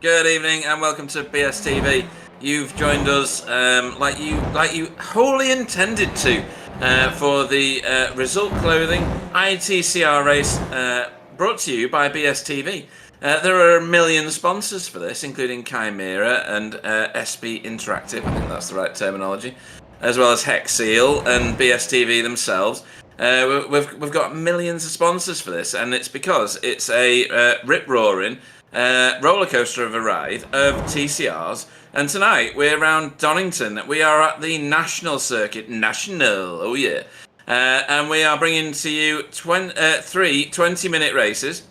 Good evening and welcome to BSTV. You've joined us like you wholly intended to for the Result Clothing iTCR race brought to you by BSTV. There are a million sponsors for this, including Chimera and SB Interactive, I think that's the right terminology, as well as Hex Seal and BSTV themselves. We've got millions of sponsors for this, and it's because it's a rip-roaring roller coaster of a ride of TCRs. And tonight we're around Donington. We are at the National Circuit. Oh yeah. And we are bringing to you three 20-minute races,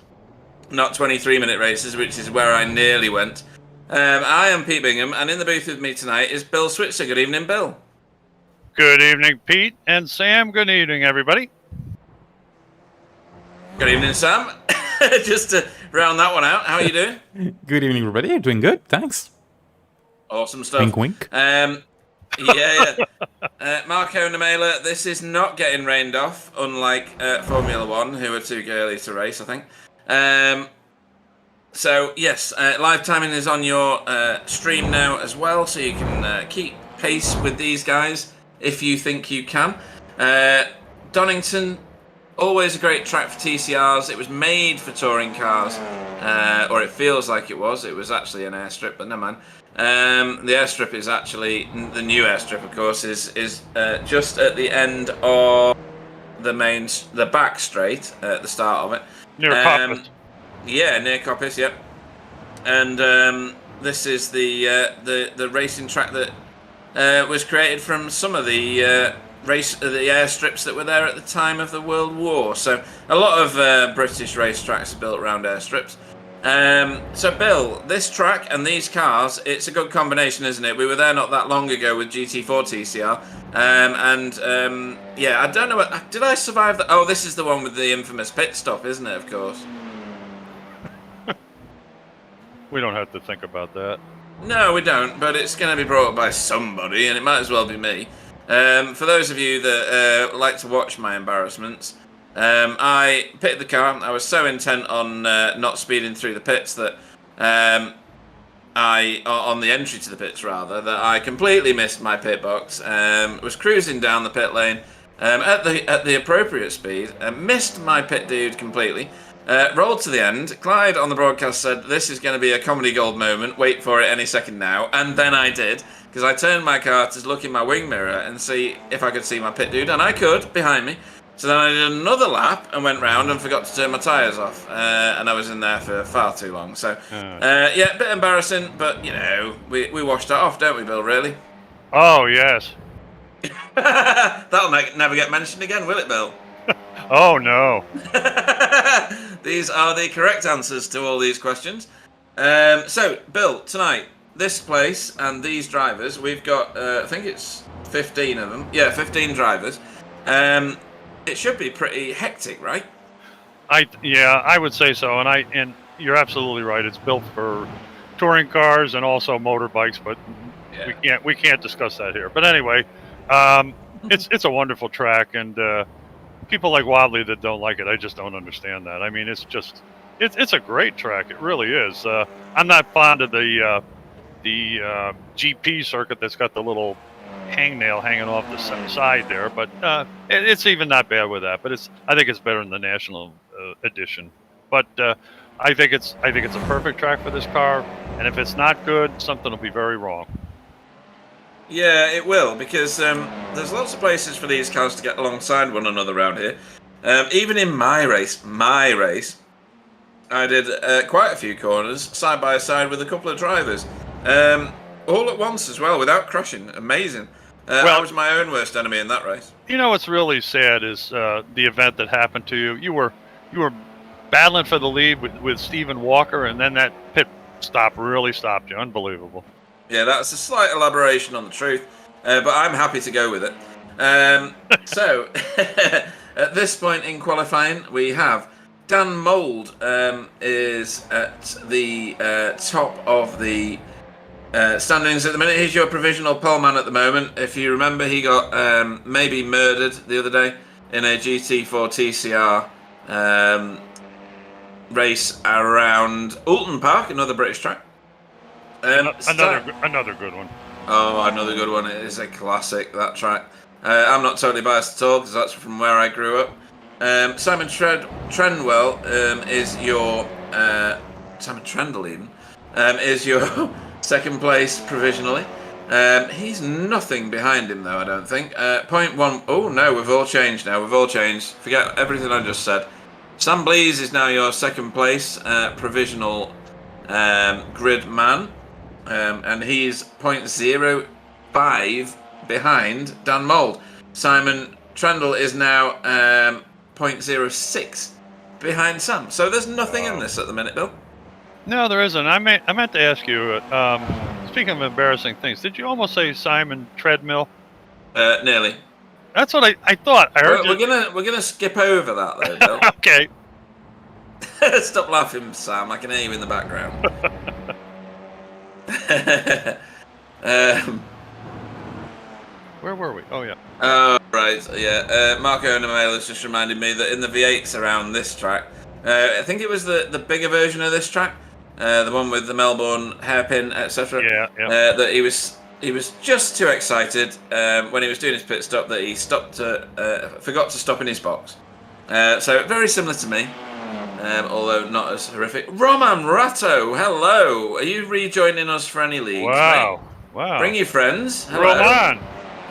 not 23-minute races, which is where I nearly went. I am Pete Bingham, and in the booth with me tonight is Bill Switzer. Good evening, Bill. Good evening, Pete and Sam. Good evening, everybody. Good evening, Sam. Just to round that one out, how are you doing? Good evening, everybody. Doing good, thanks. Awesome stuff. Wink, wink. Yeah. Marco Namela, this is not getting rained off, unlike Formula One, who are too girly to race, I think. So, yes, live timing is on your stream now as well, so you can keep pace with these guys if you think you can. Donington, always a great track for TCRs. It was made for touring cars, or it feels like it was. It was actually an airstrip, but never mind. The airstrip is actually, the new airstrip, of course, is just at the end of the back straight at the start of it. Near Coppice. Yeah, near Coppice, yep. And this is the racing track that was created from some of the the airstrips that were there at the time of the World War. So a lot of British racetracks are built around airstrips. So Bill, this track and these cars, it's a good combination, isn't it? We were there not that long ago with GT4 TCR, yeah, I don't know did I survive that? Oh, this is the one with the infamous pit stop, isn't it? Of course. We don't have to think about that. No, we don't, but it's going to be brought up by somebody, and it might as well be me. For those of you that like to watch my embarrassments, I pitted the car. I was so intent on not speeding through the pits that on the entry to the pits rather, that I completely missed my pit box. Was cruising down the pit lane at the appropriate speed, missed my pit dude completely. Rolled to the end. Clyde on the broadcast said, "This is going to be a comedy gold moment. Wait for it any second now." And then I did, because I turned my car to look in my wing mirror and see if I could see my pit dude, and I could behind me. So then I did another lap and went round and forgot to turn my tyres off, and I was in there for far too long. So yeah, a bit embarrassing, but you know, we washed that off, don't we, Bill? Really? Oh yes. That'll never get mentioned again, will it, Bill? Oh no. These are the correct answers to all these questions. So, Bill, tonight, this place and these drivers, we've got, I think it's 15 of them. Yeah, 15 drivers. It should be pretty hectic, right? I would say so, and you're absolutely right. It's built for touring cars and also motorbikes, but yeah. we can't discuss that here. But anyway, it's a wonderful track, and people like Wadley that don't like it, I just don't understand that. I mean, it's a great track. It really is. I'm not fond of the GP circuit that's got the little hangnail hanging off the side there, but it's even not bad with that. But I think it's better than the National Edition. But I think it's a perfect track for this car. And if it's not good, something will be very wrong. Yeah, it will, because there's lots of places for these cars to get alongside one another around here. Even in my race, I did quite a few corners side by side with a couple of drivers, all at once as well, without crashing. Amazing. I was my own worst enemy in that race. You know what's really sad is the event that happened to you. You were battling for the lead with Stephen Walker, and then that pit stop really stopped you. Unbelievable. Yeah, that's a slight elaboration on the truth, but I'm happy to go with it. So, at this point in qualifying, we have Dan Mould is at the top of the standings at the minute. He's your provisional pole man at the moment. If you remember, he got maybe murdered the other day in a GT4 TCR race around Oulton Park, another British track. Another good one. Oh, another good one. It is a classic, that track. I'm not totally biased at all because that's from where I grew up. Simon Trendwell is your Simon Trendle even is your second place provisionally. He's nothing behind him though, I don't think. 0.1. Oh no, we've all changed now. We've all changed. Forget everything I just said. Sam Blees is now your second place provisional grid man. And he's 0.05 behind Dan Mould. Simon Trendle is now 0.06 behind Sam. So there's nothing in this at the minute, Bill. No, there isn't. I meant to ask you. Speaking of embarrassing things, did you almost say Simon Treadmill? Nearly. That's what I thought. I heard. We're gonna skip over that though, Bill. Okay. Stop laughing, Sam. I can hear you in the background. Where were we? Oh yeah. Oh right, yeah. Marco Onamail has just reminded me that in the V8s around this track, I think it was the bigger version of this track, the one with the Melbourne hairpin, etc. Yeah. That he was just too excited when he was doing his pit stop that he forgot to stop in his box. So very similar to me. Although not as horrific. Roman Ratto, hello. Are you rejoining us for any leagues? Wow. Mate? Wow. Bring your friends. Hello. Roman.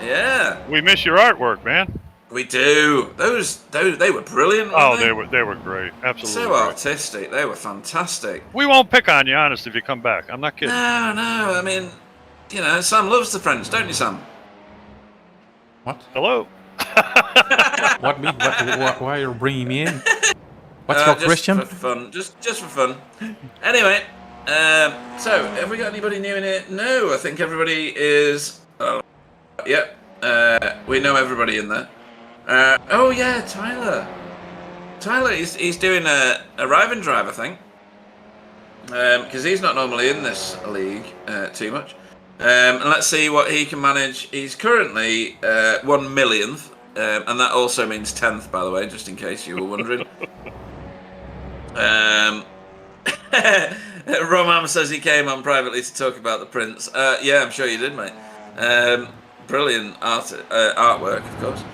Yeah. We miss your artwork, man. We do. Those they were brilliant. Oh, weren't they were great. Absolutely. So great. artistic. They were fantastic. We won't pick on you, honest, if you come back. I'm not kidding. No. I mean, Sam loves the French, don't you, Sam? What? Hello. What me? Why are you bringing me in? What's your just question? For fun. Just for fun. Anyway, so have we got anybody new in here? No, I think everybody is. Yep. We know everybody in there. Oh yeah, Tyler. Tyler, he's doing a arrive and drive, I think. Because he's not normally in this league too much. And let's see what he can manage. He's currently 1 millionth, and that also means 10th, by the way, just in case you were wondering. Romam says he came on privately to talk about the prints. Yeah, I'm sure you did, mate. Brilliant artwork, of course.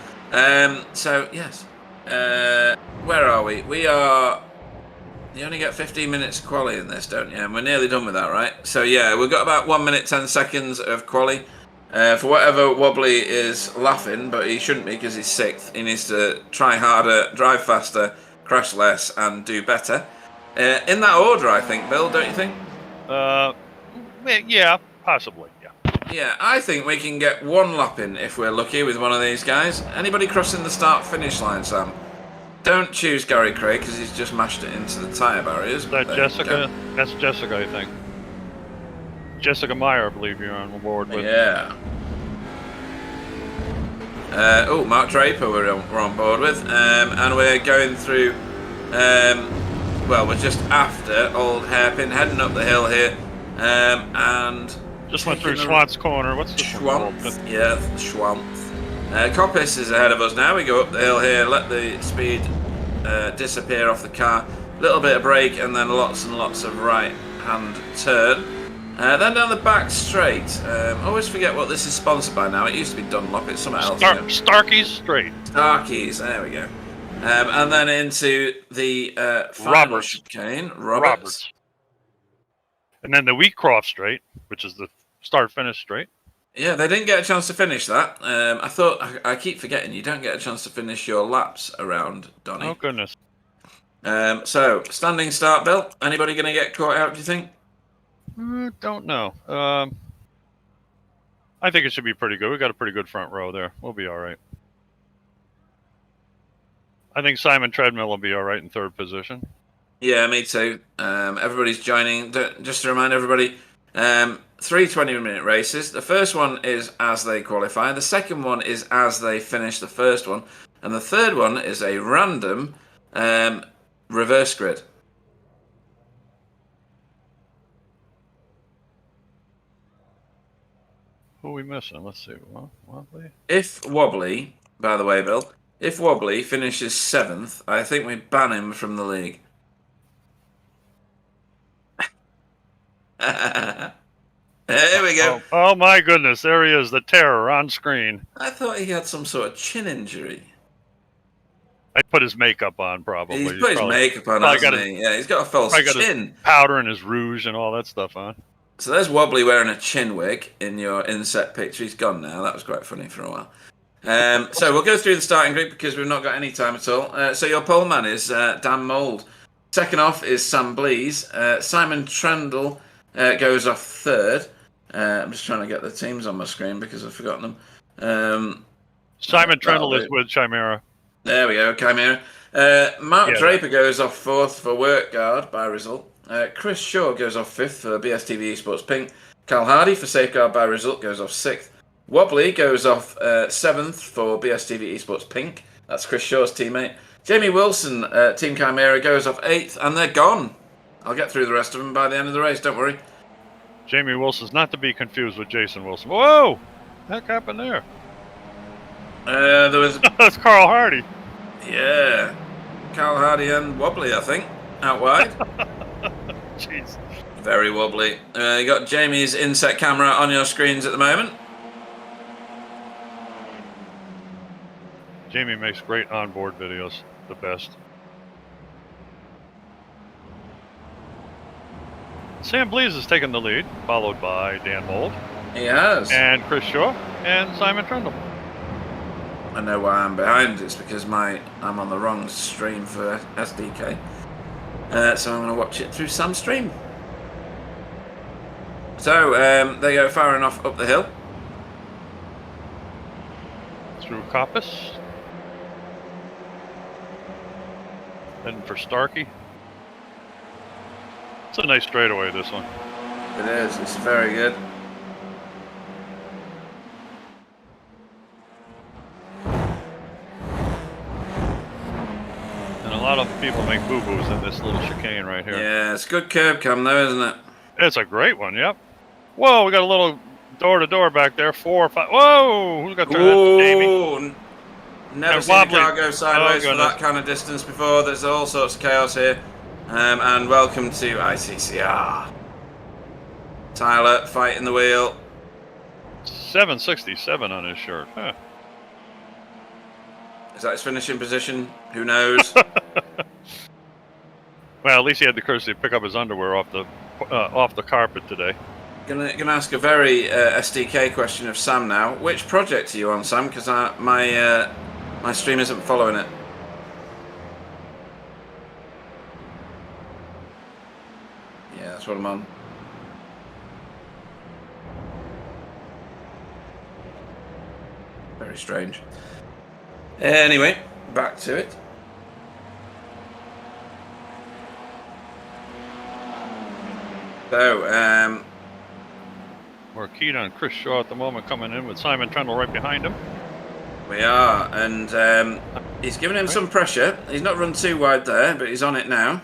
So yes, where are we? We are. You only get 15 minutes of quali in this, don't you? And we're nearly done with that, right? So yeah, we've got about 1 minute 10 seconds of quali. For whatever Wobbly is laughing, but he shouldn't be because he's 6th. He needs to try harder, drive faster, crash less, and do better. In that order, I think, Bill, don't you think? Yeah, possibly, yeah. Yeah, I think we can get 1 lap in if we're lucky with one of these guys. Anybody crossing the start-finish line, Sam? Don't choose Gary Craig because he's just mashed it into the tyre barriers. Is that Jessica? That's Jessica, I think. Jessica Meyer, I believe you're on board with. Yeah. Mark Draper we're on board with. And we're going through... we're just after Old Hairpin, heading up the hill here. And... Just went through Schwantz Corner. What's the Schwantz? Yeah, Schwantz. Coppice is ahead of us now. We go up the hill here, let the speed disappear off the car. Little bit of brake and then lots and lots of right-hand turn. Then down the back straight. Always forget what this is sponsored by now. It used to be Dunlop. It's something else. Starkey's Straight. Starkey's. There we go. And then into the final chicane. Roberts. And then the Wheatcroft Straight, which is the start-finish straight. Yeah, they didn't get a chance to finish that. I keep forgetting you don't get a chance to finish your laps around Donny. Oh, goodness. So, standing start, Bill. Anybody going to get caught out, do you think? Don't know. I think it should be pretty good. We got a pretty good front row there. We'll be all right. I think Simon Treadmill will be all right in 3rd position. Yeah, me too. Everybody's joining. Just to remind everybody, 3 20-minute races. The first one is as they qualify. The second one is as they finish the first one. And the third one is a random reverse grid. Who are we missing? Let's see. Wobbly? If Wobbly, by the way, Bill, if Wobbly finishes 7th, I think we ban him from the league. There we go. Oh my goodness, there he is, the terror on screen. I thought he had some sort of chin injury. I put his makeup on, probably. He's put his makeup on, hasn't he? Yeah, he's got a false chin. Powder and his rouge and all that stuff on. So there's Wobbly wearing a chin wig in your inset picture. He's gone now. That was quite funny for a while. So we'll go through the starting group because we've not got any time at all. So your pole man is Dan Mould. Second off is Sam Blees. Simon Trendle goes off third. I'm just trying to get the teams on my screen because I've forgotten them. Simon Trendle is with Chimera. There we go, Chimera. Mark Draper goes off fourth for Work Guard by result. Chris Shaw goes off fifth for BSTV Esports Pink. Cal Hardy for Safeguard by result goes off sixth. Wobbly goes off seventh for BSTV Esports Pink. That's Chris Shaw's teammate. Jamie Wilson, Team Chimera, goes off eighth, and they're gone. I'll get through the rest of them by the end of the race, don't worry. Jamie Wilson's not to be confused with Jason Wilson. Whoa! What the heck happened there? There was... That's Carl Hardy. Yeah. Cal Hardy and Wobbly, I think, out wide. Jeez. Very wobbly. You got Jamie's inset camera on your screens at the moment. Jamie makes great onboard videos, the best. Sam Blees has taken the lead, followed by Dan Mould. He has. And Chris Shaw and Simon Trundle. I know why I'm behind. It's because I'm on the wrong stream for SDK. So I'm going to watch it through Sam's stream. So they go firing off up the hill. Through Coppice. Heading for Starkey. It's a nice straightaway, this one. It is. It's very good. And a lot of people make boo-boos in this little chicane right here. Yeah, it's a good curb cam though, isn't it? It's a great one, yep. Whoa, we got a little door-to-door back there. 4 or 5. Whoa! Who's got turned? Jamie. Never seen a car go sideways for that kind of distance before. There's all sorts of chaos here. And welcome to iTCR. Tyler fighting the wheel. 767 on his shirt. Huh. Is that his finishing position? Who knows? Well, at least he had the courtesy to pick up his underwear off the carpet today. Gonna ask a very SDK question of Sam now. Which project are you on, Sam? Because my stream isn't following it. Yeah, that's what I'm on. Very strange. Anyway, back to it. So, we're keyed on Chris Shaw at the moment, coming in with Simon Trundle right behind him. We are, and he's giving him some pressure. He's not run too wide there, but he's on it now.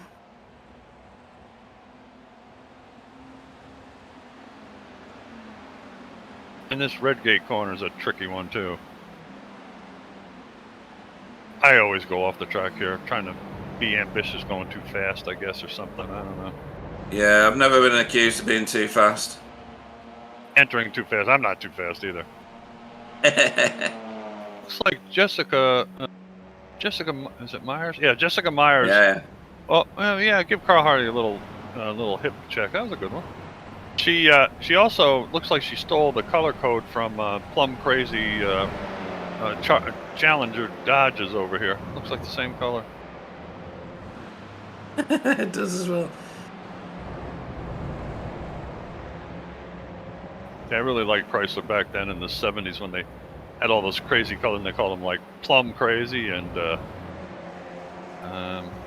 And this Redgate corner is a tricky one too. I always go off the track here, trying to be ambitious, going too fast, I guess, or something. I don't know. Yeah, I've never been accused of being too fast. Entering too fast. I'm not too fast either. Looks like Jessica, is it Myers? Yeah, Jessica Myers. Yeah. Oh, well, yeah. Give Carl Hardy a little hip check. That was a good one. She also looks like she stole the color code from Plum Crazy Challenger Dodges over here. Looks like the same color. It does as well. Yeah, I really liked Chrysler back then in the 70s when they had all those crazy colors, and they called them like Plum Crazy and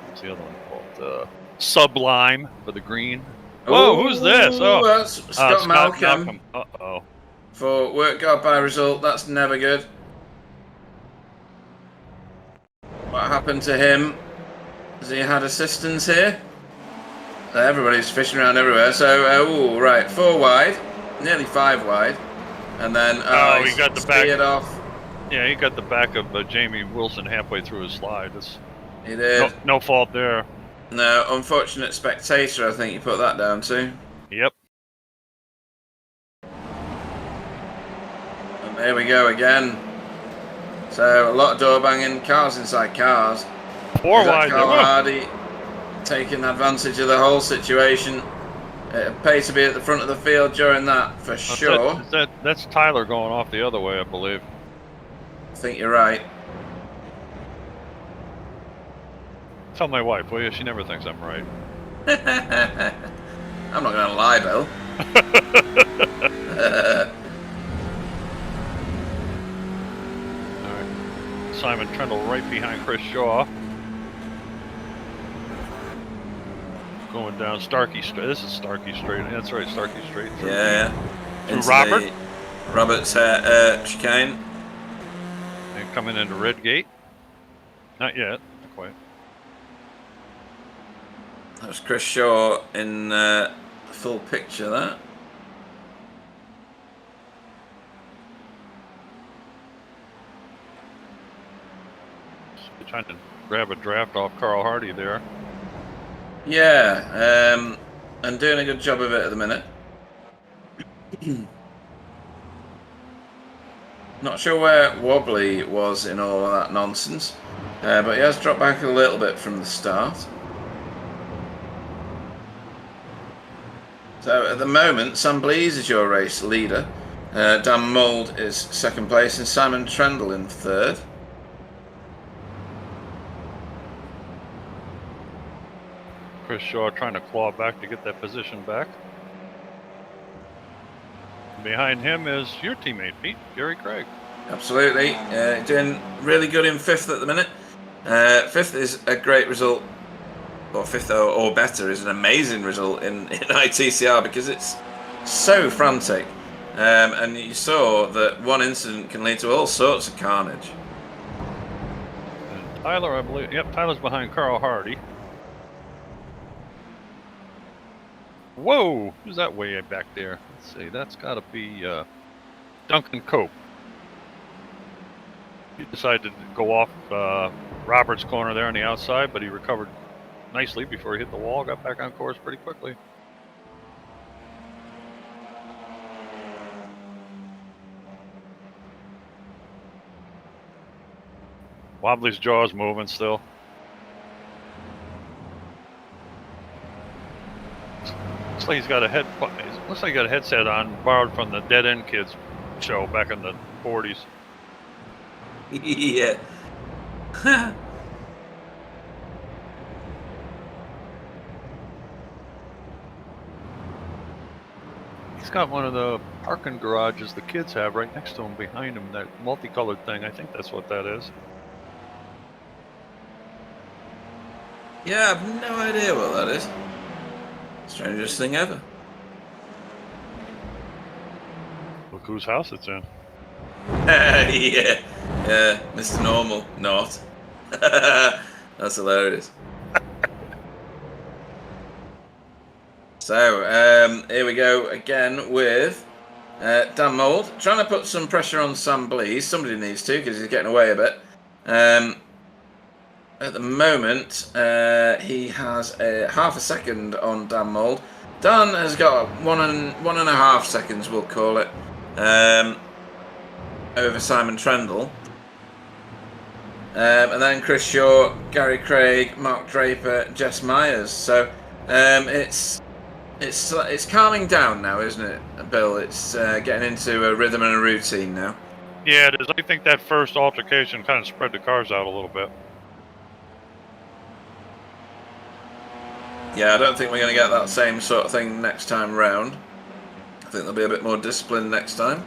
what's the other one called? Sublime for the green. Whoa, who's this? Oh, that's Scott Malcolm. Uh-oh. For Work Guard by result, that's never good. What happened to him? Has he had assistance here? Everybody's fishing around everywhere. So, right, 4 wide, nearly 5 wide, and then he got the back off. Yeah, he got the back of Jamie Wilson halfway through his slide. He did. No fault there. No, unfortunate spectator, I think you put that down to. Yep. go again. So a lot of door banging, cars inside cars. Four Is that wide. Carl Hardy taking advantage of the whole situation? It'd pay to be at the front of the field during that, for sure. That's Tyler going off the other way, I believe. I think you're right. Tell my wife, will you? She never thinks I'm right. I'm not going to lie, Bill. All right. Simon Trendle right behind Chris Shaw. Going down Starkey Street. This is Starkey Street. That's right, Starkey Street. Yeah. To Robert. Robert's chicane. And coming into Redgate. Not yet. Not quite. That was Chris Shaw in the full picture there. Trying to grab a draft off Carl Hardy there. Yeah, and doing a good job of it at the minute. Not sure where Wobbly was in all of that nonsense, but he has dropped back a little bit from the start. So at the moment, Sam Blease is your race leader. Dan Mould is second place, and Simon Trendle in third. Chris Shaw trying to claw back to get that position back. Behind him is your teammate, Pete, Gary Craig. Absolutely. Doing really good in fifth at the minute. Fifth is a great result, or fifth or better is an amazing result in iTCR because it's so frantic. And you saw that one incident can lead to all sorts of carnage. And Tyler, I believe, yep, Tyler's behind Carl Hardy. Whoa, who's that way back there? Let's see, that's got to be Duncan Cope. He decided to go off Robert's corner there on the outside, but he recovered nicely before he hit the wall, got back on course pretty quickly. Wobbly's jaw's moving still. Looks like he's got a headset on, borrowed from the Dead End Kids show back in the 40s. Yeah. He's got one of the parking garages the kids have right next to him, behind him, that multicolored thing. I think that's what that is. Yeah, I have no idea what that is. Strangest thing ever. Look whose house it's in. Yeah, Mr. Normal, not. That's hilarious. So, here we go again with Dan Mould. Trying to put some pressure on Sam Blease. Somebody needs to, because he's getting away a bit. At the moment, he has half a second on Dan Mould. Dan has got one and a half seconds, we'll call it, over Simon Trendle. And then Chris Shaw, Gary Craig, Mark Draper, Jess Myers. So it's calming down now, isn't it, Bill? It's getting into a rhythm and a routine now. Yeah, it is. I think that first altercation kind of spread the cars out a little bit. Yeah, I don't think we're going to get that same sort of thing next time round. I think there'll be a bit more discipline next time.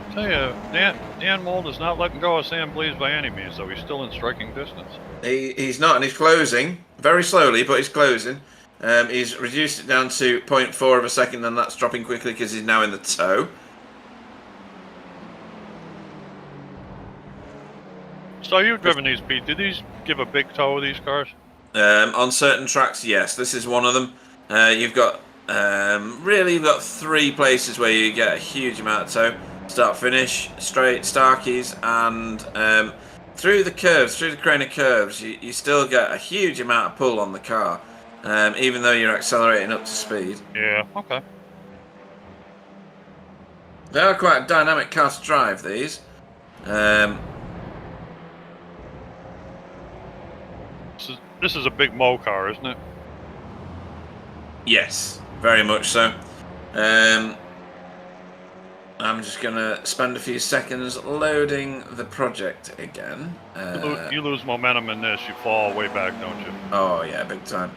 I tell you, Dan Mould is not letting go of Sam Blease by any means, though. He's still in striking distance. He's not, and he's closing very slowly, but he's closing. He's reduced it down to 0.4 of a second, and that's dropping quickly because he's now in the toe. So you've driven these, Pete. Do these give a big toe of these cars? On certain tracks, yes. This is one of them. You've got you've got three places where you get a huge amount of toe. Start, finish, straight, Starkeys, and through the curves, through the crane of curves, you still get a huge amount of pull on the car, even though you're accelerating up to speed. Yeah, okay. They are quite a dynamic car to drive, these. This is a big Mo car, isn't it? Yes, very much so. I'm just going to spend a few seconds loading the project again. You lose momentum in this, you fall way back, don't you? Oh, yeah, big time.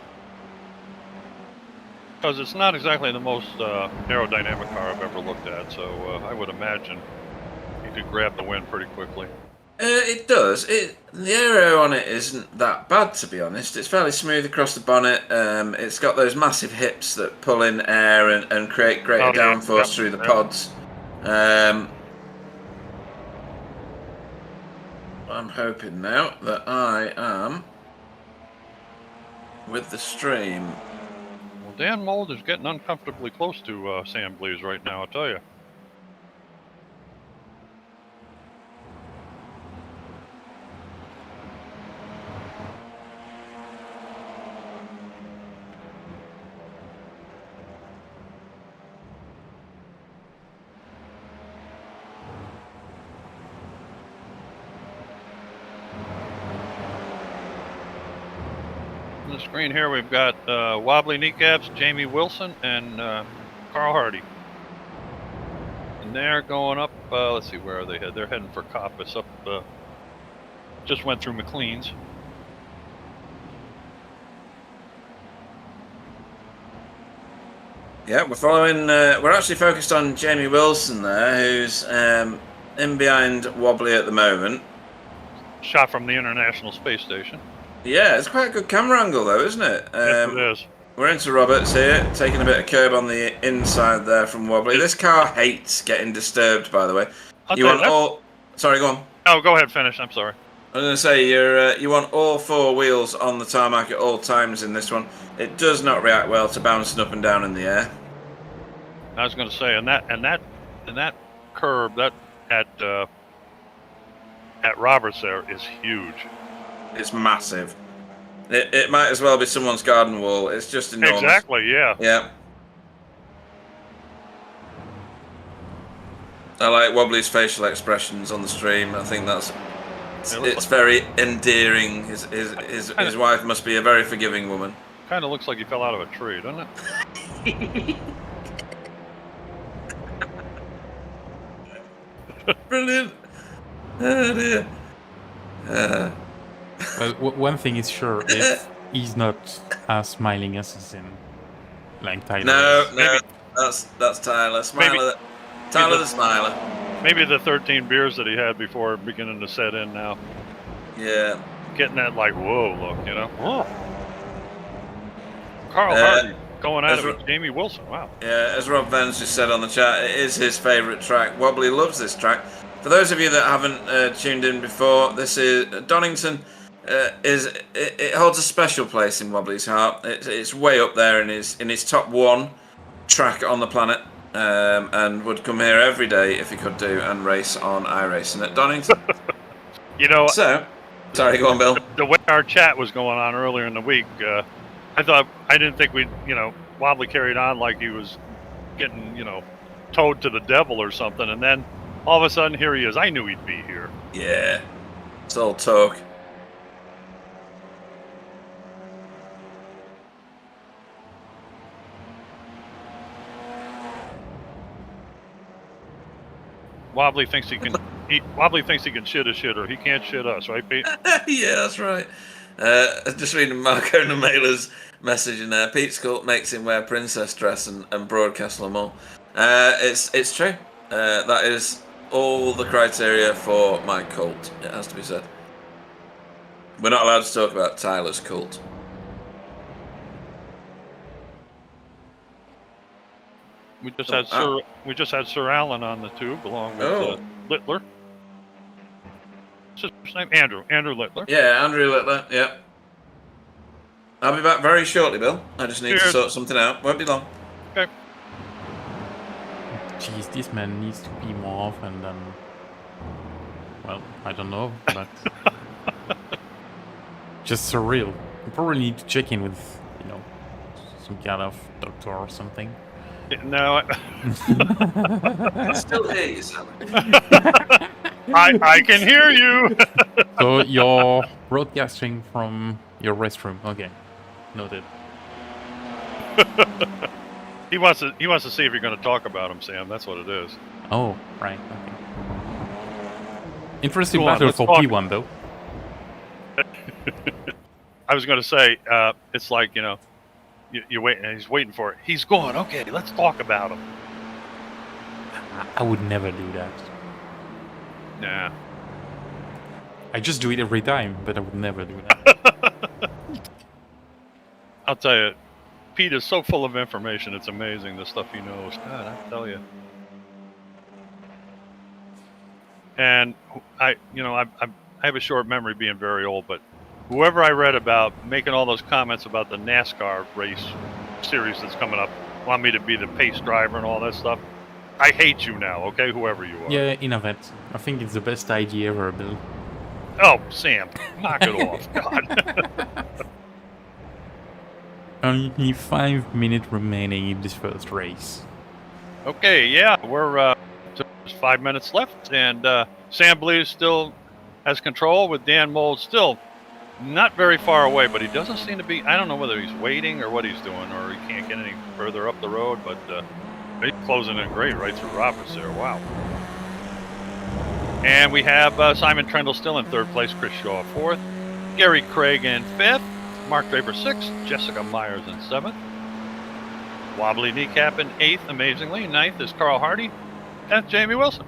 Because it's not exactly the most aerodynamic car I've ever looked at, so I would imagine you could grab the win pretty quickly. It does. The aero on it isn't that bad, to be honest. It's fairly smooth across the bonnet. It's got those massive hips that pull in air and create greater downforce through the pods. I'm hoping now that I am with the stream. Well, Dan Mold is getting uncomfortably close to Sam Blees right now, I'll tell you. On the screen here, we've got Wobbly Kneecaps, Jamie Wilson, and Carl Hardy. And they're going up, let's see, where are they headed? They're heading for Coppice up, just went through McLean's. Yeah, we're following, we're actually focused on Jamie Wilson there, who's in behind Wobbly at the moment. Shot from the International Space Station. Yeah, it's quite a good camera angle though, isn't it? Yes, it is. We're into Roberts here, taking a bit of curb on the inside there from Wobbly. This car hates getting disturbed, by the way. Sorry, go on. Oh, go ahead, finish. I'm sorry. I was going to say, you want all four wheels on the tarmac at all times in this one. It does not react well to bouncing up and down in the air. I was going to say, and that curb that at Roberts there is huge. It's massive. It might as well be someone's garden wall. It's just enormous. Exactly, yeah. Yeah. I like Wobbly's facial expressions on the stream. I think it's very endearing. His wife must be a very forgiving woman. Kind of looks like he fell out of a tree, doesn't it? Brilliant. Oh dear. Well, one thing is sure, he's not as smiling as in like Tyler. No, that's Tyler. Tyler the Smiler. Maybe the 13 beers that he had before beginning to set in now. Yeah. Getting that like whoa look, you know. Oh. Carl Hardy going at it with Jamie Wilson. Wow. Yeah, as Rob Vance just said on the chat, it is his favourite track. Wobbly loves this track. For those of you that haven't tuned in before, this is Donington. It holds a special place in Wobbly's heart. It's way up there in his top one track on the planet, and would come here every day if he could do and race on iRacing at Donington. You know. So, sorry, go on, Bill. The way our chat was going on earlier in the week, I didn't think we'd, Wobbly carried on like he was getting, towed to the devil or something, and then all of a sudden here he is. I knew he'd be here. Yeah, it's all talk. Wobbly thinks he can. Wobbly thinks he can shit a shitter. He can't shit us, right, Pete? Yeah, that's right. Just reading Marco Namela's message in there. Pete's cult makes him wear princess dress and broadcast Le Mans. It's true. That is all the criteria for my cult. It has to be said. We're not allowed to talk about Tyler's cult. We just had Sir Alan on the tube along with Littler. What's his name? Andrew Littler. Yeah, Andrew Littler. Yeah. I'll be back very shortly, Bill. I just need to sort something out. Won't be long. Okay. Jeez, this man needs to pee more often than. Well, I don't know, but just surreal. You probably need to check in with, some kind of doctor or something. No, I still hear you, Sam. I can hear you. So you're broadcasting from your restroom. Okay, noted. He wants to see if you're going to talk about him, Sam. That's what it is. Oh, right. Okay. Interesting Go on, battle let's for talk. P1 though. I was going to say, it's like, you wait, and he's waiting for it. He's going. Okay, let's talk about him. I would never do that. Nah. I just do it every time, but I would never do that. I'll tell you, Pete is so full of information. It's amazing the stuff he knows. God, I tell you. And I have a short memory, being very old, but whoever I read about making all those comments about the NASCAR race series that's coming up, want me to be the pace driver and all that stuff. I hate you now, okay? Whoever you are. Yeah, in a vet. I think it's the best idea ever, Bill. Oh, Sam, knock it off, God. Only 5 minutes remaining in this first race. Okay, yeah, we're just 5 minutes left, and Sam Blees still has control with Dan Mold still not very far away, but he doesn't seem to be. I don't know whether he's waiting or what he's doing, or he can't get any further up the road, but he's closing in great right through Roberts there. Wow. And we have Simon Trendle still in third place, Chris Shaw fourth, Gary Craig in fifth, Mark Draper sixth, Jessica Myers in seventh, Wobbly Kneecap in eighth, amazingly. Ninth is Carl Hardy, 10th Jamie Wilson.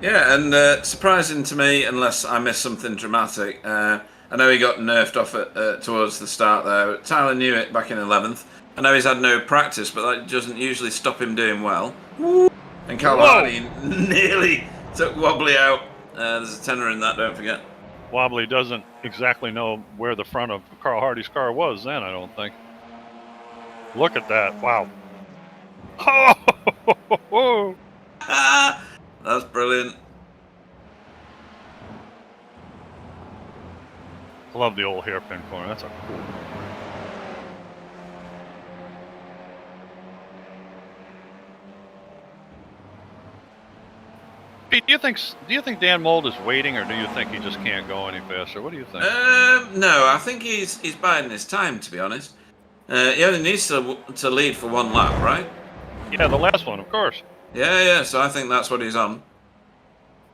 Yeah, and surprising to me, unless I missed something dramatic. I know he got nerfed off towards the start there. Tyler knew it back in 11th. I know he's had no practice, but that doesn't usually stop him doing well. And Carl Hardy nearly took Wobbly out. There's a tenner in that, don't forget. Wobbly doesn't exactly know where the front of Carl Hardy's car was then, I don't think. Look at that. Wow. Oh! That's brilliant. I love the old hairpin corner. That's a cool. Pete, do you think Dan Mold is waiting, or do you think he just can't go any faster? What do you think? No, I think he's biding his time, to be honest. He only needs to lead for one lap, right? Yeah, the last one, of course. Yeah. So I think that's what he's on.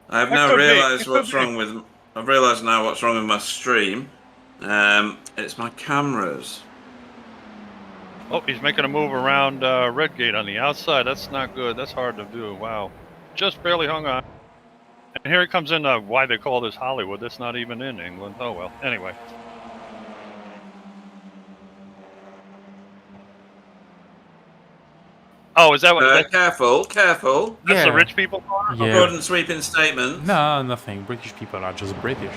I've now realised what's wrong with. I've realised now what's wrong with my stream. It's my cameras. Oh, he's making a move around Redgate on the outside. That's not good. That's hard to do. Wow. Just barely hung on. And here he comes in why they call this Hollywood. That's not even in England. Oh, well. Anyway. Oh, is that what... Careful. That's the rich people car? Yeah. Gordon sweeping statement. No, nothing. British people are just British.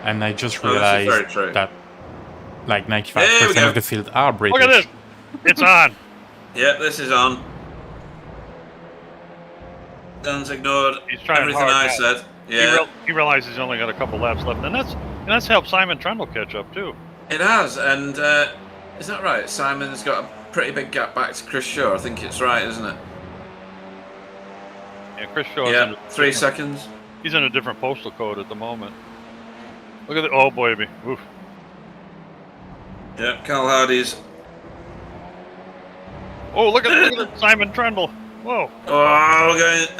And I just Oh, this is very realized true. that like There we 95% go. of the field are British. Look at this. It's on. Yep, this is on. Dan's ignored He's trying everything hard I now. said. Yeah, He realizes he's only got a couple laps left. And that's helped Simon Trendle catch up, too. it has. And is that right? Simon's got a pretty big gap back to Chris Shaw. I think it's right, isn't it? Yeah, Chris Shaw's Yeah, in 3 seconds. He's in a different postal code at the moment. Look at the... Oh, baby. Oof. Yeah, Carl Hardy's. Oh, look at Simon Trendle. Whoa. Oh, are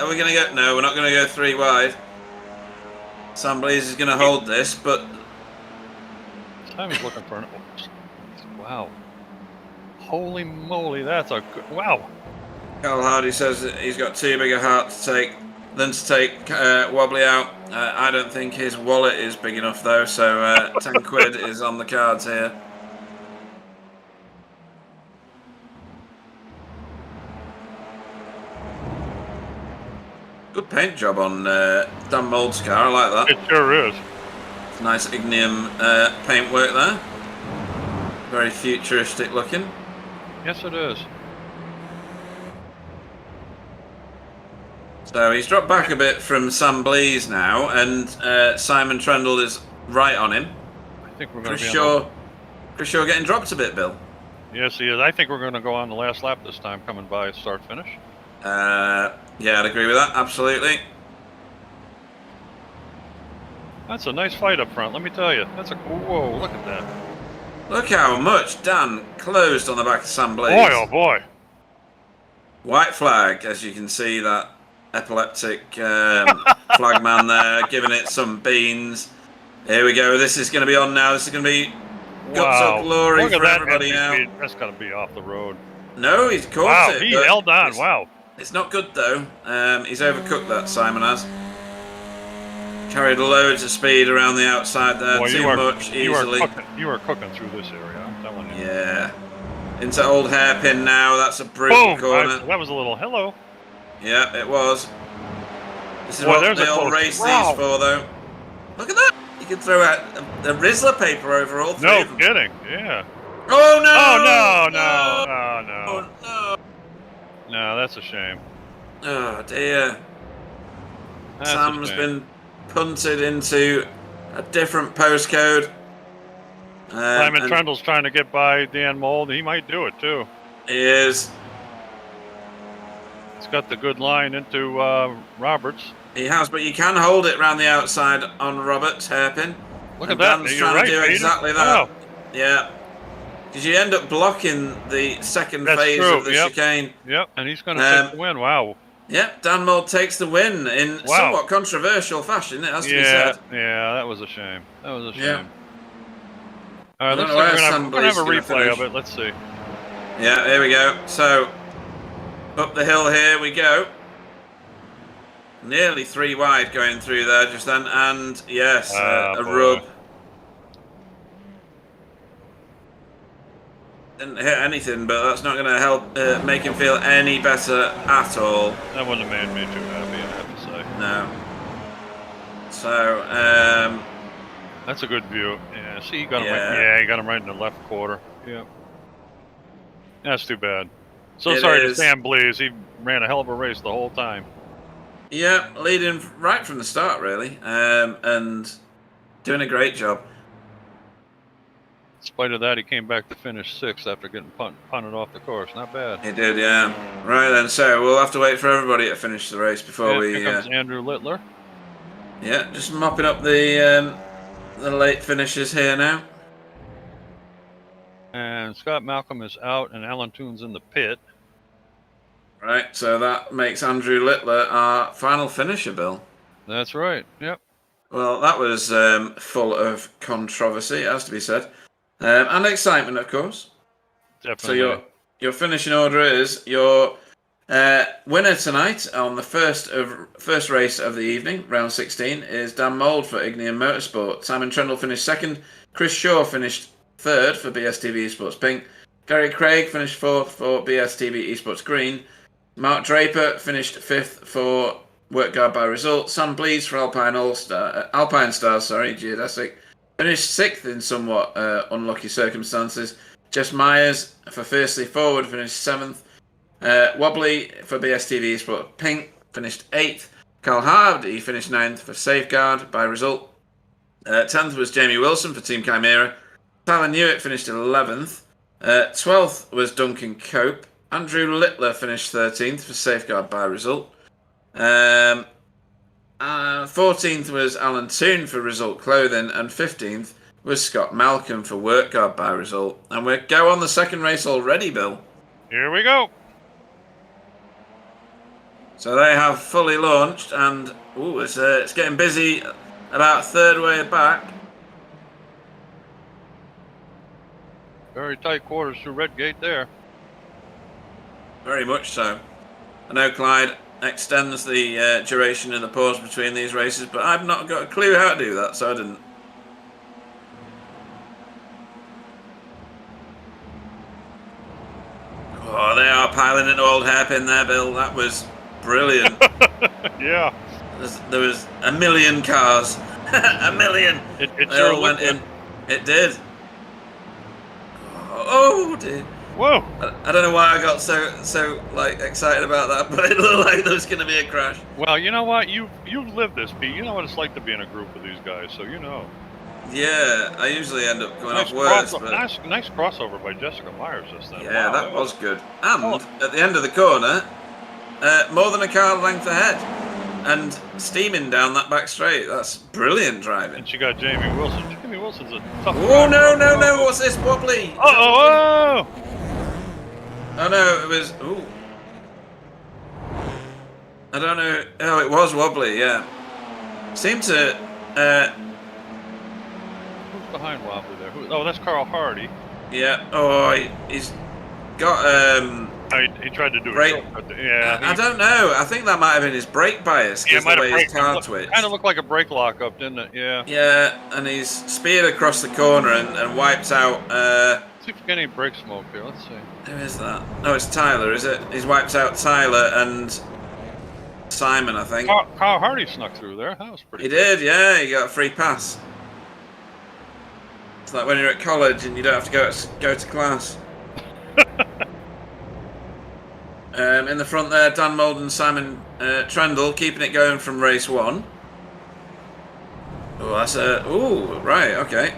we going to get... No, we're not going to go 3 wide. Sam Blaze is going to hold this, but... Simon's looking for an... Wow. Holy moly, that's a good... Wow. Carl Hardy says that he's got too big a heart to take than to take Wobbly out. I don't think his wallet is big enough, though, so 10 quid is on the cards here. Good paint job on Dan Mold's car, I like that. It sure is. Nice ignium paint work there. Very futuristic looking. Yes, it is. So he's dropped back a bit from Sam Blees now, and Simon Trendle is right on him. I think we're going to Chris be on Shaw getting dropped a bit, Bill. Yes, he is. I think we're going to go on the last lap this time, coming by start finish. Yeah, I'd agree with that. Absolutely. That's a nice fight up front, let me tell you. That's a whoa! Look at that. Look how much Dan closed on the back of Sam Blaze. Boy, oh boy. White flag, as you can see, that epileptic flagman there giving it some beans. Here we go. This is going to be on now. This is going to be guts of glory Look at for that everybody now. speed. That's got to be off the road. No, he's caught Wow, it. he held on. Wow. It's not good though. He's overcooked that, Simon has. Carried loads of speed around the outside there, Boy, too much, easily. You are cooking through this area, I'm telling you. Yeah. Into old hairpin now, that's a brutal corner. That was a little hello. Yeah, it was. This is what they all race these for, though. Look at that! You can throw out a Rizzler paper over all three of them. No kidding, yeah. Oh, no! Oh, no. Oh, no. No, that's a shame. Oh, dear. That's Sam's been punted into a different postcode. Simon Trundle's trying to get by Dan Mold. He might do it too. He is. He's got the good line into Roberts. He has, but you can hold it round the outside on Roberts' hairpin. Look at that. Dan's trying to do exactly that. Oh. Yeah. Because you end up blocking the second phase of the chicane. Yep, and he's going to take the win. Wow. Yep, Dan Mold takes the win in somewhat controversial fashion, it has to be said. Yeah, that was a shame. That was a shame. Yeah. All right, looks like we're going to have a replay of it. Let's see. Yeah, here we go. So, up the hill here we go. Nearly 3 wide going through there just then. And, yes, a rub. Didn't hit anything, but that's not going to help make him feel any better at all. That wouldn't have made me too happy, I have to say. No. So, that's a good view. Yeah, see, you got him right. You got him right in the left quarter. Yeah. That's too bad. So sorry to Sam Blaze. He ran a hell of a race the whole time. Yeah, leading right from the start, really, and doing a great job. In spite of that, he came back to finish 6th after getting punted off the course. Not bad. He did, yeah. Right then, so we'll have to wait for everybody to finish the race before we... Here comes Andrew Littler. Yeah, just mopping up the late finishes here now. And Scott Malcolm is out, and Alan Toon's in the pit. Right, so that makes Andrew Littler our final finisher, Bill. That's right, yep. Well, that was full of controversy, it has to be said. And excitement, of course. Definitely. So your finishing order is your winner tonight on the first race of the evening, round 16, is Dan Mould for Ignium Motorsport. Simon Trundle finished 2nd. Chris Shaw finished 3rd for BSTV Esports Pink. Gary Craig finished 4th for BSTV Esports Green. Mark Draper finished 5th for Work Guard by Result. Sam Blees for Alpine Stars, Geodesic, finished 6th in somewhat unlucky circumstances. Jess Myers for Fiercely Forward finished 7th. Wobbly for BSTV Esports Pink finished 8th. Carl Hardy finished 9th for Safeguard by Result. 10th was Jamie Wilson for Team Chimera. Tyler Newitt finished 11th. 12th was Duncan Cope. Andrew Littler finished 13th for Safeguard by Result. 14th was Alan Toon for Result Clothing, and 15th was Scott Malcolm for Work Guard by Result. And we go on the second race already, Bill. Here we go. So they have fully launched, and it's getting busy about third way back. Very tight quarters through Redgate there. Very much so. I know Clyde extends the duration of the pause between these races, but I've not got a clue how to do that, so I didn't. Oh, they are piling into old hairpin there, Bill. That was brilliant. Yeah. There was a million cars. A million. It they all went in. It did. Oh, dear. Whoa! I don't know why I got so like excited about that, but it looked like there was going to be a crash. Well, you know what? You've lived this, Pete. You know what it's like to be in a group with these guys, so you know. Yeah, I usually end up coming Nice off worse, but nice crossover by Jessica Myers just then. yeah, Wow, that was good. And Oh. at the end of the corner, more than a car length ahead, and steaming down that back straight. That's brilliant driving. And she got Jamie Wilson. Jamie Wilson's a tough Oh driver. no! What's this wobbly? Oh! Oh no, it was. Ooh. I don't know. Oh, it was wobbly. Yeah. Seemed to. Who's behind wobbly there? Oh, that's Carl Hardy. Yeah. Oh, he's got. He tried to do brake. it. Yeah. I don't know. I think that might have been his brake bias because the way his car twitched. Kind of looked like a brake lockup, didn't it? Yeah. Yeah, and he's speared across the corner and wiped out. Let's see if we get any brake smoke here. Let's see. Who is that? No, it's Tyler, is it? He's wiped out Tyler and Simon, I think. Carl Hardy snuck through there. That was pretty. He did, yeah. He got a free pass. It's like when you're at college and you don't have to go to class. In the front there, Dan Molden, Simon Trendle, keeping it going from race 1. Oh, that's a... Ooh, right, okay.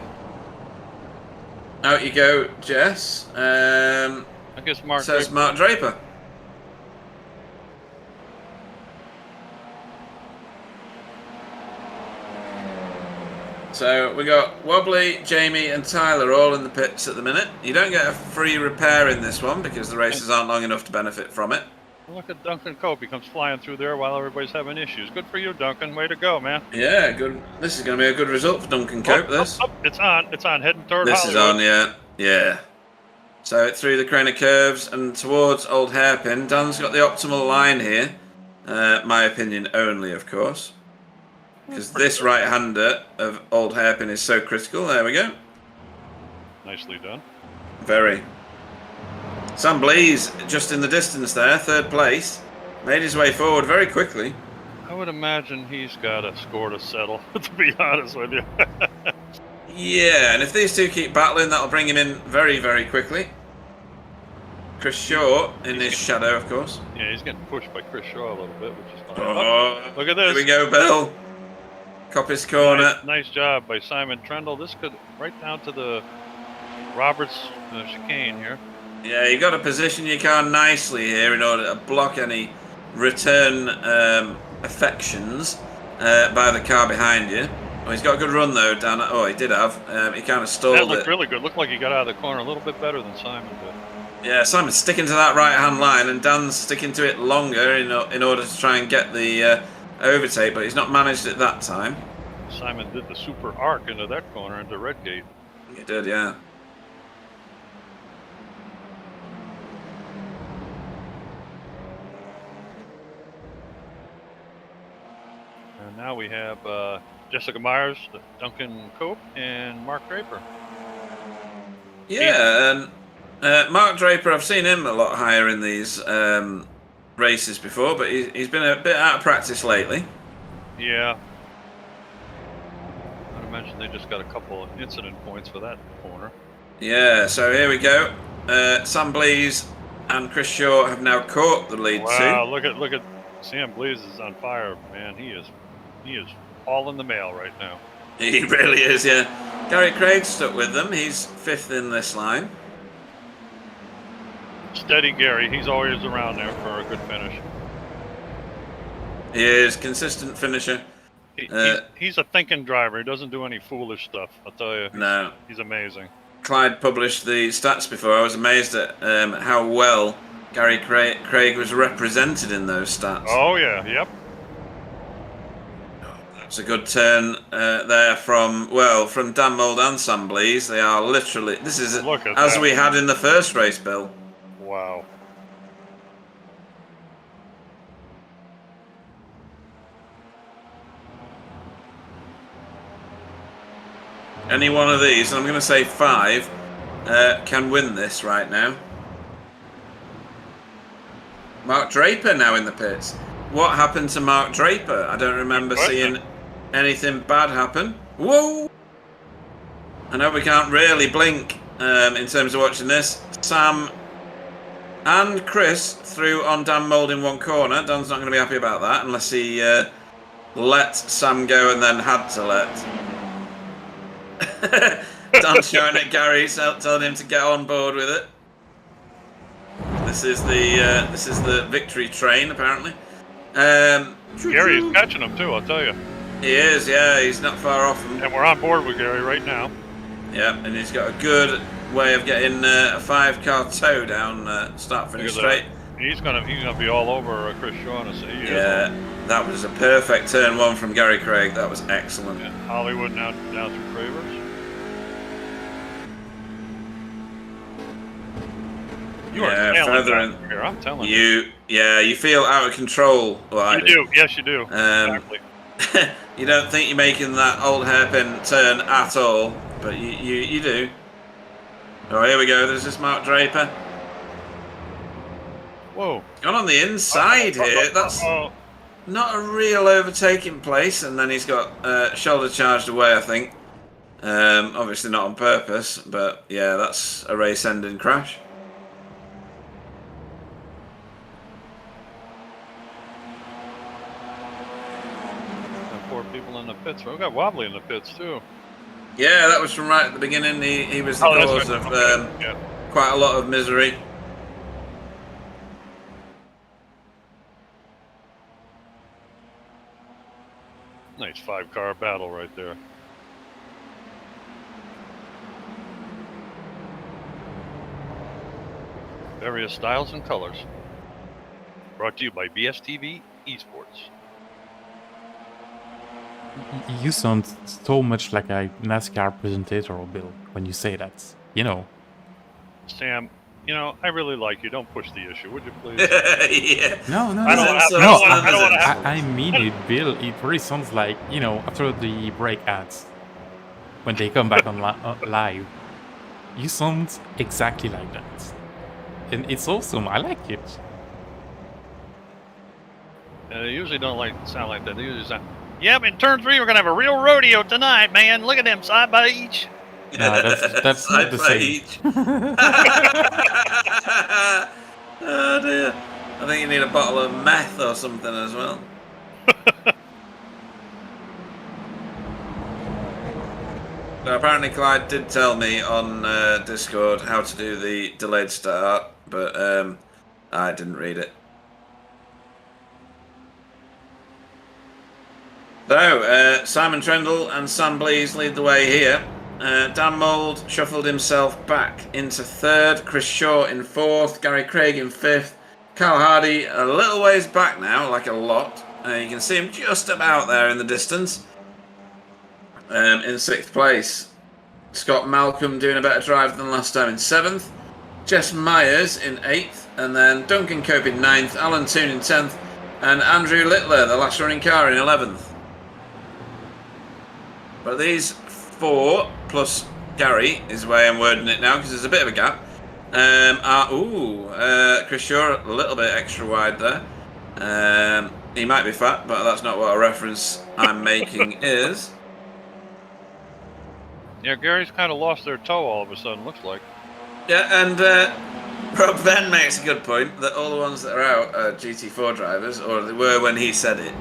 Out you go, Jess. I guess Mark says Draper. Mark Draper. So we got Wobbly, Jamie and Tyler all in the pits at the minute. You don't get a free repair in this one because the races aren't long enough to benefit from it. Look at Duncan Cope. He comes flying through there while everybody's having issues. Good for you, Duncan. Way to go, man. Yeah, good. This is going to be a good result for Duncan Cope, this. It's on. It's on. Heading toward This Hollywood. is on, yeah. Yeah. So it through the Craner curves and towards Old Hairpin. Dan's got the optimal line here. My opinion only, of course. Because this right-hander of Old Hairpin is so critical. There we go. Nicely done. Very. Sam Blease, just in the distance there, 3rd place. Made his way forward very quickly. I would imagine he's got a score to settle, to be honest with you. Yeah, and if these two keep battling, that'll bring him in very, very quickly. Chris Shaw in his shadow, of course. Yeah, he's getting pushed by Chris Shaw a little bit, which is fine. Oh, look at this. Here we go, Bill. Coppice corner. Nice job by Simon Trendle. This could right down to the Roberts chicane here. Yeah, you got to position your car nicely here in order to block any return affections by the car behind you. Oh, he's got a good run though, Dan. Oh, he did have. He kind of stalled That looked it. really good. Looked like he got out of the corner a little bit better than Simon did. Yeah, Simon's sticking to that right-hand line, and Dan's sticking to it longer in order to try and get the overtake, but he's not managed it that time. Simon did the super arc into that corner into Redgate. He did, yeah. And now we have Jessica Myers, Duncan Cope, and Mark Draper. Yeah, and Mark Draper, I've seen him a lot higher in these races before, but he's been a bit out of practice lately. Yeah. I'd imagine they just got a couple of incident points for that corner. Yeah, so here we go. Sam Blease and Chris Shaw have now caught the lead Wow, two. look at Sam Blease is on fire, man. He is all in the mail right now. He really is, yeah. Gary Craig stuck with them. He's 5th in this line. Steady Gary, he's always around there for a good finish. He is consistent finisher. He's a thinking driver. He doesn't do any foolish stuff. I'll tell you. No. He's amazing. Clyde published the stats before. I was amazed at how well Gary Craig was represented in those stats. Oh yeah, yep. It's a good turn there from Dan Mould and Sam Blease. They are literally, this is as we had in the first race, Bill. Wow. Any one of these, and I'm going to say 5, can win this right now. Mark Draper now in the pits. What happened to Mark Draper? I don't remember seeing anything bad happen. Whoa! I know we can't really blink in terms of watching this. Sam and Chris threw on Dan Mould in one corner. Dan's not going to be happy about that unless he let Sam go and then had to let Don's showing at Gary, telling him to get on board with it. This is the victory train, apparently. Gary is catching them too, I'll tell you. He is, yeah. He's not far off him. And we're on board with Gary right now. Yeah, and he's got a good way of getting a 5-car tow down start finish straight. He's gonna be all over Chris Shaughnessy. Yeah, that was a perfect turn 1 from Gary Craig. That was excellent. Yeah, Hollywood now through Cravers. You are further in here, I'm telling you. You feel out of control. Well, you do. Yes, you do. Exactly. You don't think you're making that old hairpin turn at all, but you do. Oh, here we go. There's this Mark Draper. Whoa. Gone on the inside here. That's not a real overtaking place, and then he's got shoulder charged away, I think. Obviously not on purpose, but yeah, that's a race-ending crash. People in the pits. We've got Wobbly in the pits too. Yeah, that was from right at the beginning. He was the cause of quite a lot of misery. Nice 5-car battle right there. Various styles and colors. Brought to you by BSTV Esports. You sound so much like a NASCAR presentator, Bill, when you say that. You know. Sam, I really like you. Don't push the issue, would you please? Yeah. No. I mean it, Bill. It really sounds like, after the break ads, when they come back on live, you sound exactly like that. And it's awesome. I like it. They usually don't sound like that. They usually sound... Yep, in turn 3, we're going to have a real rodeo tonight, man. Look at them side by each. No, that's not the same. Oh, dear. I think you need a bottle of meth or something as well. So apparently Clyde did tell me on Discord how to do the delayed start, but I didn't read it. So, Simon Trendle and Sam Blease lead the way here. Dan Mould shuffled himself back into 3rd, Chris Shaw in 4th, Gary Craig in 5th, Carl Hardy a little ways back now, like a lot. You can see him just about there in the distance. In 6th place, Scott Malcolm doing a better drive than last time in 7th, Jess Myers in 8th, and then Duncan Cope in 9th, Alan Toon in 10th, and Andrew Littler, the last running car, in 11th. But these 4 plus Gary is the way I'm wording it now, because there's a bit of a gap. Chris Shaw a little bit extra wide there. He might be fat, but that's not what a reference I'm making is. Yeah, Gary's kind of lost their toe all of a sudden, looks like. Yeah, and Rob Venn makes a good point that all the ones that are out are GT4 drivers, or they were when he said it.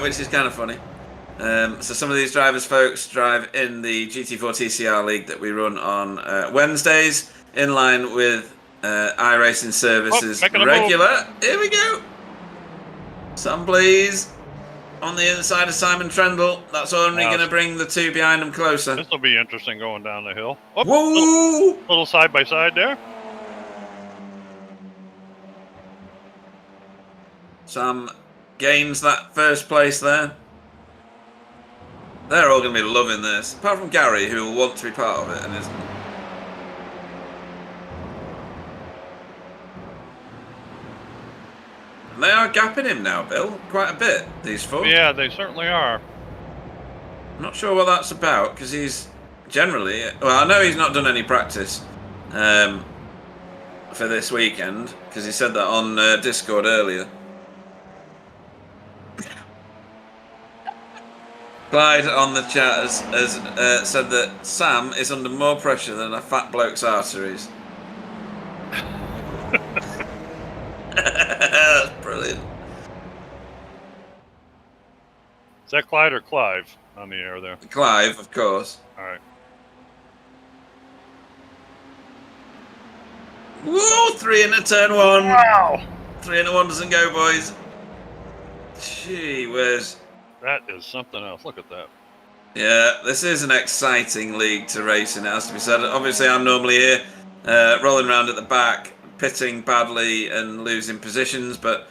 Which is kind of funny. So some of these drivers, folks, drive in the GT4 TCR League that we run on Wednesdays, in line with iRacing Services regular. Here we go. Sam Blease on the inside of Simon Trendle. That's only going to bring the 2 behind him closer. This will be interesting going down the hill. Oh, whoa! Little side by side there. Sam gains that 1st place there. They're all going to be loving this, apart from Gary, who will want to be part of it and isn't. And they are gapping him now, Bill, quite a bit, these 4. Yeah, they certainly are. I'm not sure what that's about, because he's generally... Well, I know he's not done any practice for this weekend, because he said that on Discord earlier. Clyde on the chat has said that Sam is under more pressure than a fat bloke's arteries. That's brilliant. It's that Clyde or Clive on the air there? Clive, of course. All right. Woo! 3 into turn 1. Wow! 3 into 1 doesn't go, boys. Gee whiz. That is something else. Look at that. Yeah, this is an exciting league to race in, it has to be said. Obviously, I'm normally here, rolling around at the back, pitting badly and losing positions, but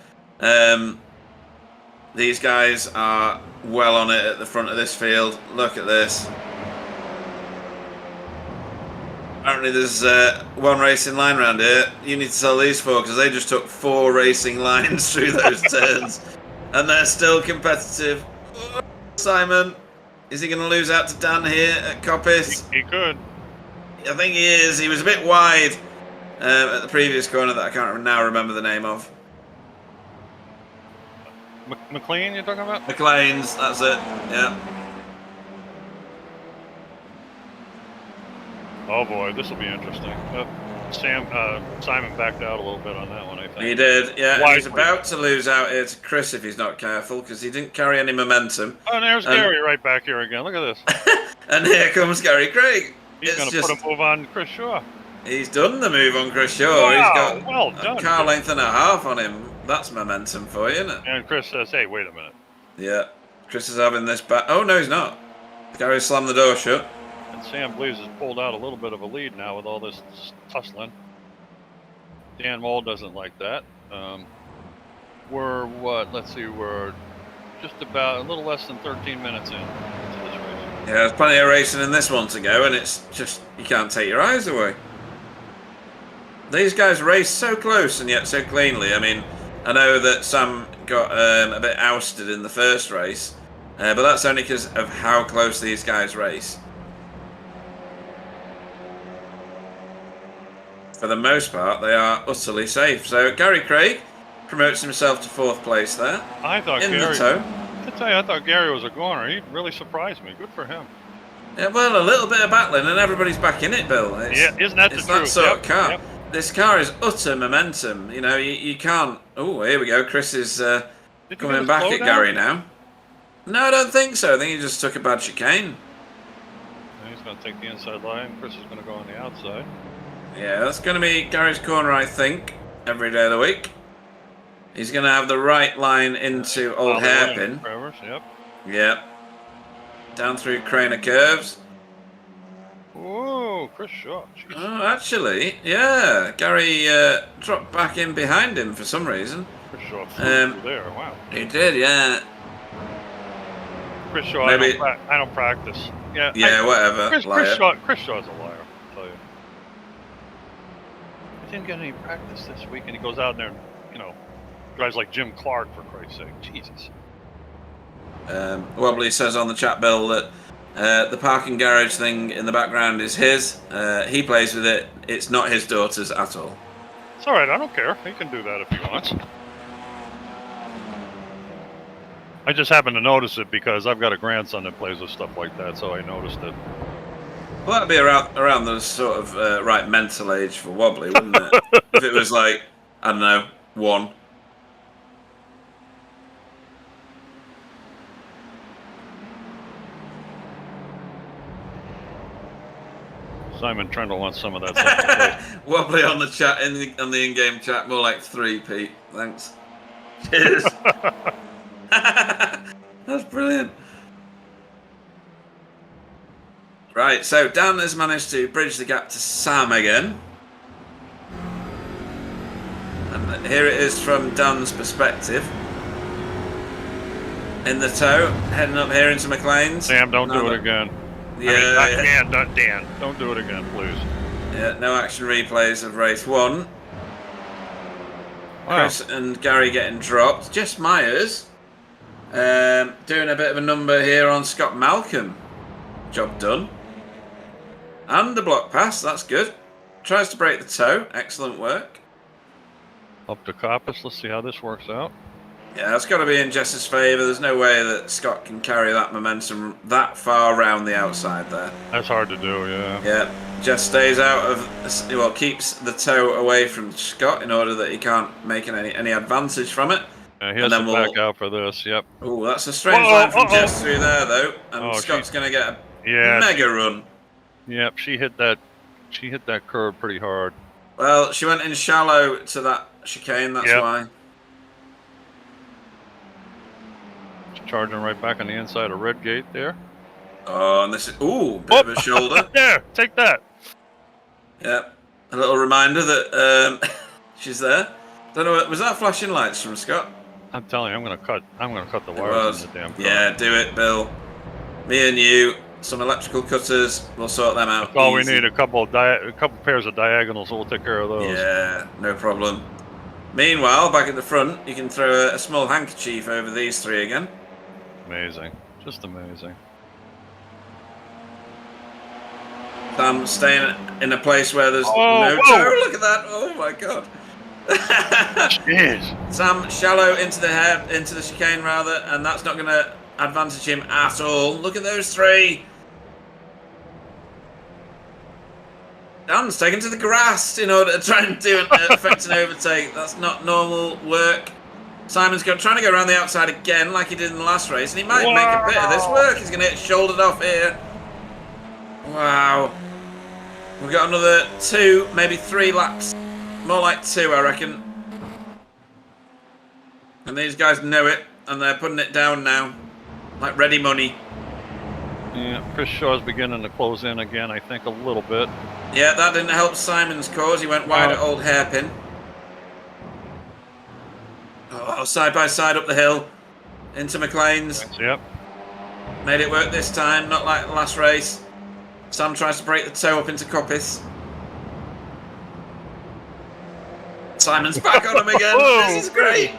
these guys are well on it at the front of this field. Look at this. Apparently there's one racing line around here. You need to sell these for, because they just took 4 racing lines through those turns. And they're still competitive. Oh, Simon, is he going to lose out to Dan here at Coppice? He could. I think he is. He was a bit wide at the previous corner that I can't now remember the name of. McLean you're talking about? McLean's, that's it, yeah. Oh boy, this will be interesting. Simon backed out a little bit on that one, I think. He did, yeah. He's about to lose out here to Chris if he's not careful, because he didn't carry any momentum. Oh, and there's Gary right back here again. Look at this. And here comes Gary Craig. He's going to put a move on Chris Shaw. He's done the move on Chris Shaw. Wow, He's got well done, a car length and a half on him. That's momentum for you, isn't it? And Chris says, hey, wait a minute. Yeah. Chris is having this back. Oh, no, he's not. Gary slammed the door shut. And Sam Blees has pulled out a little bit of a lead now with all this tussling. Dan Moll doesn't like that. We're what? Let's see. We're just about a little less than 13 minutes in to this race. Yeah, there's plenty of racing in this one to go, and it's just, you can't take your eyes away. These guys race so close and yet so cleanly. I mean, I know that Sam got a bit ousted in the first race, but that's only because of how close these guys race. For the most part, they are utterly safe. So Gary Craig promotes himself to 4th place there. I thought in Gary, the tow. I tell you, I thought Gary was a goner. He really surprised me. Good for him. Yeah, well, a little bit of battling and everybody's back in it, Bill. Yeah, isn't that the truth? It's that sort of car. Yep. This car is utter momentum. You know, you can't... Oh, here we go. Chris is coming back at Gary now. No, I don't think so. I think he just took a bad chicane. He's going to take the inside line. Chris is going to go on the outside. Yeah, that's going to be Gary's corner, I think, every day of the week. He's going to have the right line into Old Hairpin. Yep. Yep. Down through Craner Curves. Whoa, Chris Shaw. Jeez. Oh, actually, yeah. Gary dropped back in behind him for some reason. Chris Shaw flew there. Wow. He did, yeah. Chris Shaw, Maybe, I don't practice. Yeah. Yeah, whatever. Chris Shaw's a liar. I'll tell you. He didn't get any practice this week, and he goes out there and, drives like Jim Clark, for Christ's sake. Jesus. Wobbly says on the chat, Bill, that the parking garage thing in the background is his. He plays with it. It's not his daughter's at all. It's all right. I don't care. He can do that if he wants. I just happen to notice it because I've got a grandson that plays with stuff like that, so I noticed it. Well, that'd be around the sort of right mental age for Wobbly, wouldn't it? If it was like, I don't know, 1. Simon Trundle wants some of that stuff. Wobbly on the chat, on the in-game chat, more like 3, Pete. Thanks. Cheers. That's brilliant. Right, so Dan has managed to bridge the gap to Sam again. And here it is from Dan's perspective. In the tow, heading up here into McLean's. Sam, don't do it again. Yeah, not Dan. Don't do it again, please. Yeah, no action replays of race 1. Wow. Chris and Gary getting dropped. Jess Myers doing a bit of a number here on Scott Malcolm. Job done. And the block pass, that's good. Tries to break the toe. Excellent work. Up to Coppice. Let's see how this works out. Yeah, it's got to be in Jess's favour. There's no way that Scott can carry that momentum that far round the outside there. That's hard to do, yeah. Yeah, Jess stays out of, well, keeps the toe away from Scott in order that he can't make any advantage from it. He has to back out for this. Yep. Oh, that's a strange line from Jess through there, though. And Scott's going to get a mega run. Yep, she hit that curve pretty hard. Well, she went in shallow to that chicane, that's why. She's charging right back on the inside of Red Gate there. Oh, and this is... Ooh, bit of a shoulder. There, take that. Yep. A little reminder that she's there. Don't know, was that flashing lights from Scott? I'm telling you, I'm gonna cut the wires in the damn car. Yeah, do it, Bill. Me and you, some electrical cutters, we'll sort them out. That's all we need, a couple pairs of diagonals, so we'll take care of those. Yeah, no problem. Meanwhile, back at the front, you can throw a small handkerchief over these three again. Amazing. Just amazing. Sam staying in a place where there's no toe. Look at that. Oh my god. Jeez. Sam shallow into the chicane rather, and that's not going to advantage him at all. Look at those three. Dan's taken to the grass in order to try and do an effective overtake. That's not normal work. Simon's trying to go around the outside again like he did in the last race, and he might make a bit of this work. He's going to get shouldered off here. Wow. We've got another 2, maybe 3 laps. More like 2, I reckon. And these guys know it, and they're putting it down now. Like ready money. Yeah, Chris Shaw's beginning to close in again, I think, a little bit. Yeah, that didn't help Simon's cause. He went wide at Old Hairpin. Oh, side by side up the hill. Into McLean's. Yep. Made it work this time, not like the last race. Sam tries to break the toe up into Coppice. Simon's back on him again. This is great.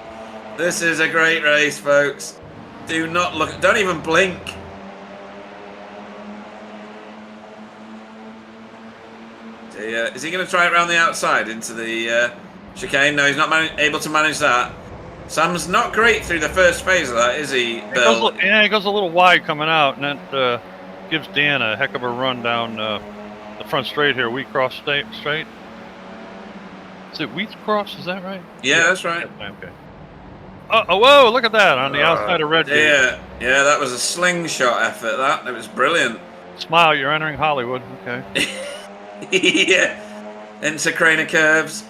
This is a great race, folks. Do not look. Don't even blink. Is he going to try it around the outside into the chicane? No, he's not able to manage that. Sam's not great through the first phase of that, is he, Bill? He goes a little wide coming out, and that gives Dan a heck of a run down the front straight here. Wheat Cross straight. Is it Wheat Cross? Is that right? Yeah, that's right. Okay. Oh, whoa! Look at that on the outside of Red Gate. Yeah, that was a slingshot effort. That was brilliant. Smile, you're entering Hollywood. Okay. Yeah, into Craner curves.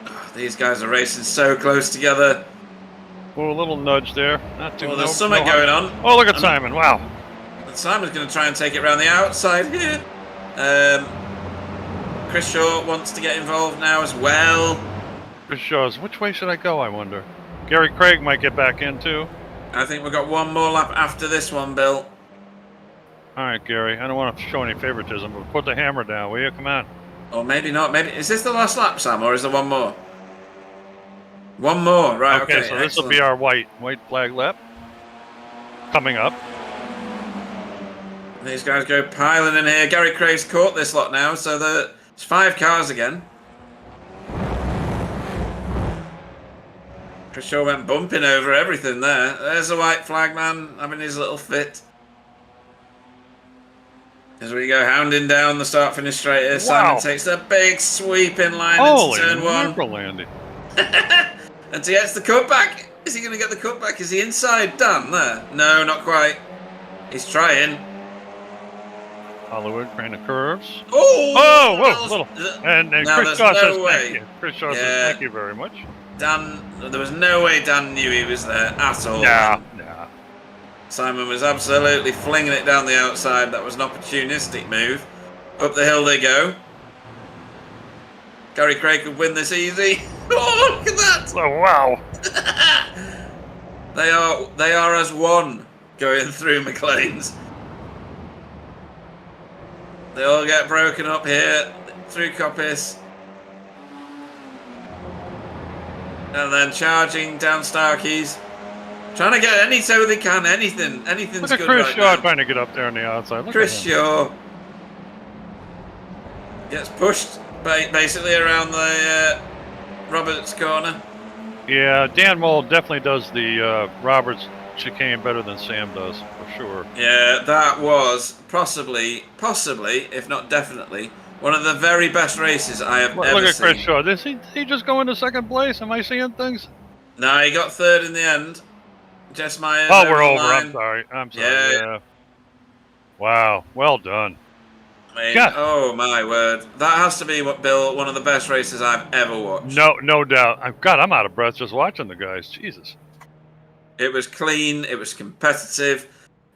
Oh, these guys are racing so close together. Oh, a little nudge there. Not too. Well, there's something going on. Oh, look at Simon! Wow. Simon's going to try and take it around the outside here. Chris Shaw wants to get involved now as well. Chris Shaw's. Which way should I go, I wonder? Gary Craig might get back in too. I think we've got one more lap after this one, Bill. All right, Gary. I don't want to show any favoritism, but put the hammer down, will you? Come on. Or maybe not. Maybe is this the last lap, Sam, or is there one more? One more, right? Okay, so this will be our white flag lap coming up. These guys go piling in here. Gary Craig's caught this lot now, so there's 5 cars again. Chris Shaw went bumping over everything there. There's the white flag man having his little fit. As we go hounding down the start-finish straight here, Simon takes a big sweeping line into turn 1. Andy. And he gets the cutback. Is he going to get the cutback? Is he inside Dan there? No, not quite. He's trying. Hollywood, Craner curves. Oh! Whoa, little. And Chris Shaw says thank you. Chris Shaw says thank you very much. Dan, there was no way Dan knew he was there at all. Nah. Simon was absolutely flinging it down the outside. That was an opportunistic move. Up the hill they go. Gary Craig could win this easy. Oh, look at that! Oh, wow. They are as one going through McLean's. They all get broken up here through Coppice. And then charging down Starkeys. Trying to get any toe they can, anything's Look at good Chris right Shaw now. trying to get up there on the outside. Look Chris Shaw gets pushed basically around the Roberts corner. Yeah, Dan Moll definitely does the Roberts chicane better than Sam does, for sure. Yeah, that was possibly, if not definitely, one of the very best races I have ever seen. Look at Chris Shaw. Did he just go into second place? Am I seeing things? No, he got third in the end. Jess Myers. Oh, we're over. I'm sorry. Yeah. Wow. Well done. I mean, oh my word. That has to be Bill, one of the best races I've ever watched. No doubt. I'm out of breath just watching the guys. Jesus. It was clean. It was competitive.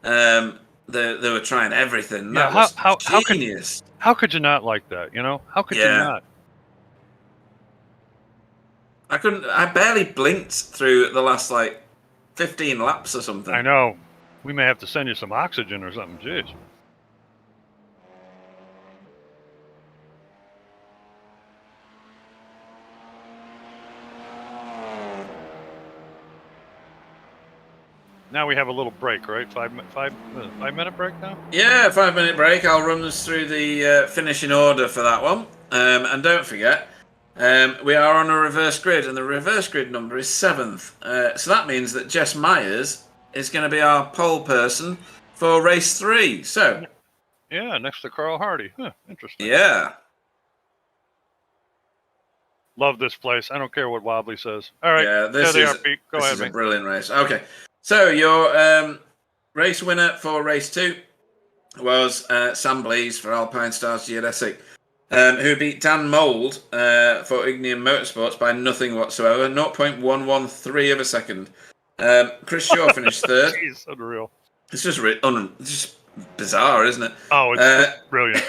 They were trying everything. Yeah, That was genius. How could you not like that? How could you not? I barely blinked through the last 15 laps or something. I know. We may have to send you some oxygen or something. Jeez. Now we have a little break, right? 5-minute break now? Yeah, 5-minute break. I'll run us through the finishing order for that one. And don't forget, we are on a reverse grid, and the reverse grid number is 7th. So that means that Jess Myers is going to be our pole person for race 3. So, yeah, next to Carl Hardy. Huh, interesting. Yeah. Love this place. I don't care what Wobbly says. All right. Yeah, this is a brilliant race. Okay. So your race winner for race 2 was Sam Blees for Alpine Stars Geodesic, who beat Dan Mould for Ignium Motorsports by nothing whatsoever, 0.113 of a second. Chris Shaw finished third. Jeez, unreal. It's just bizarre, isn't it? Oh, it's brilliant.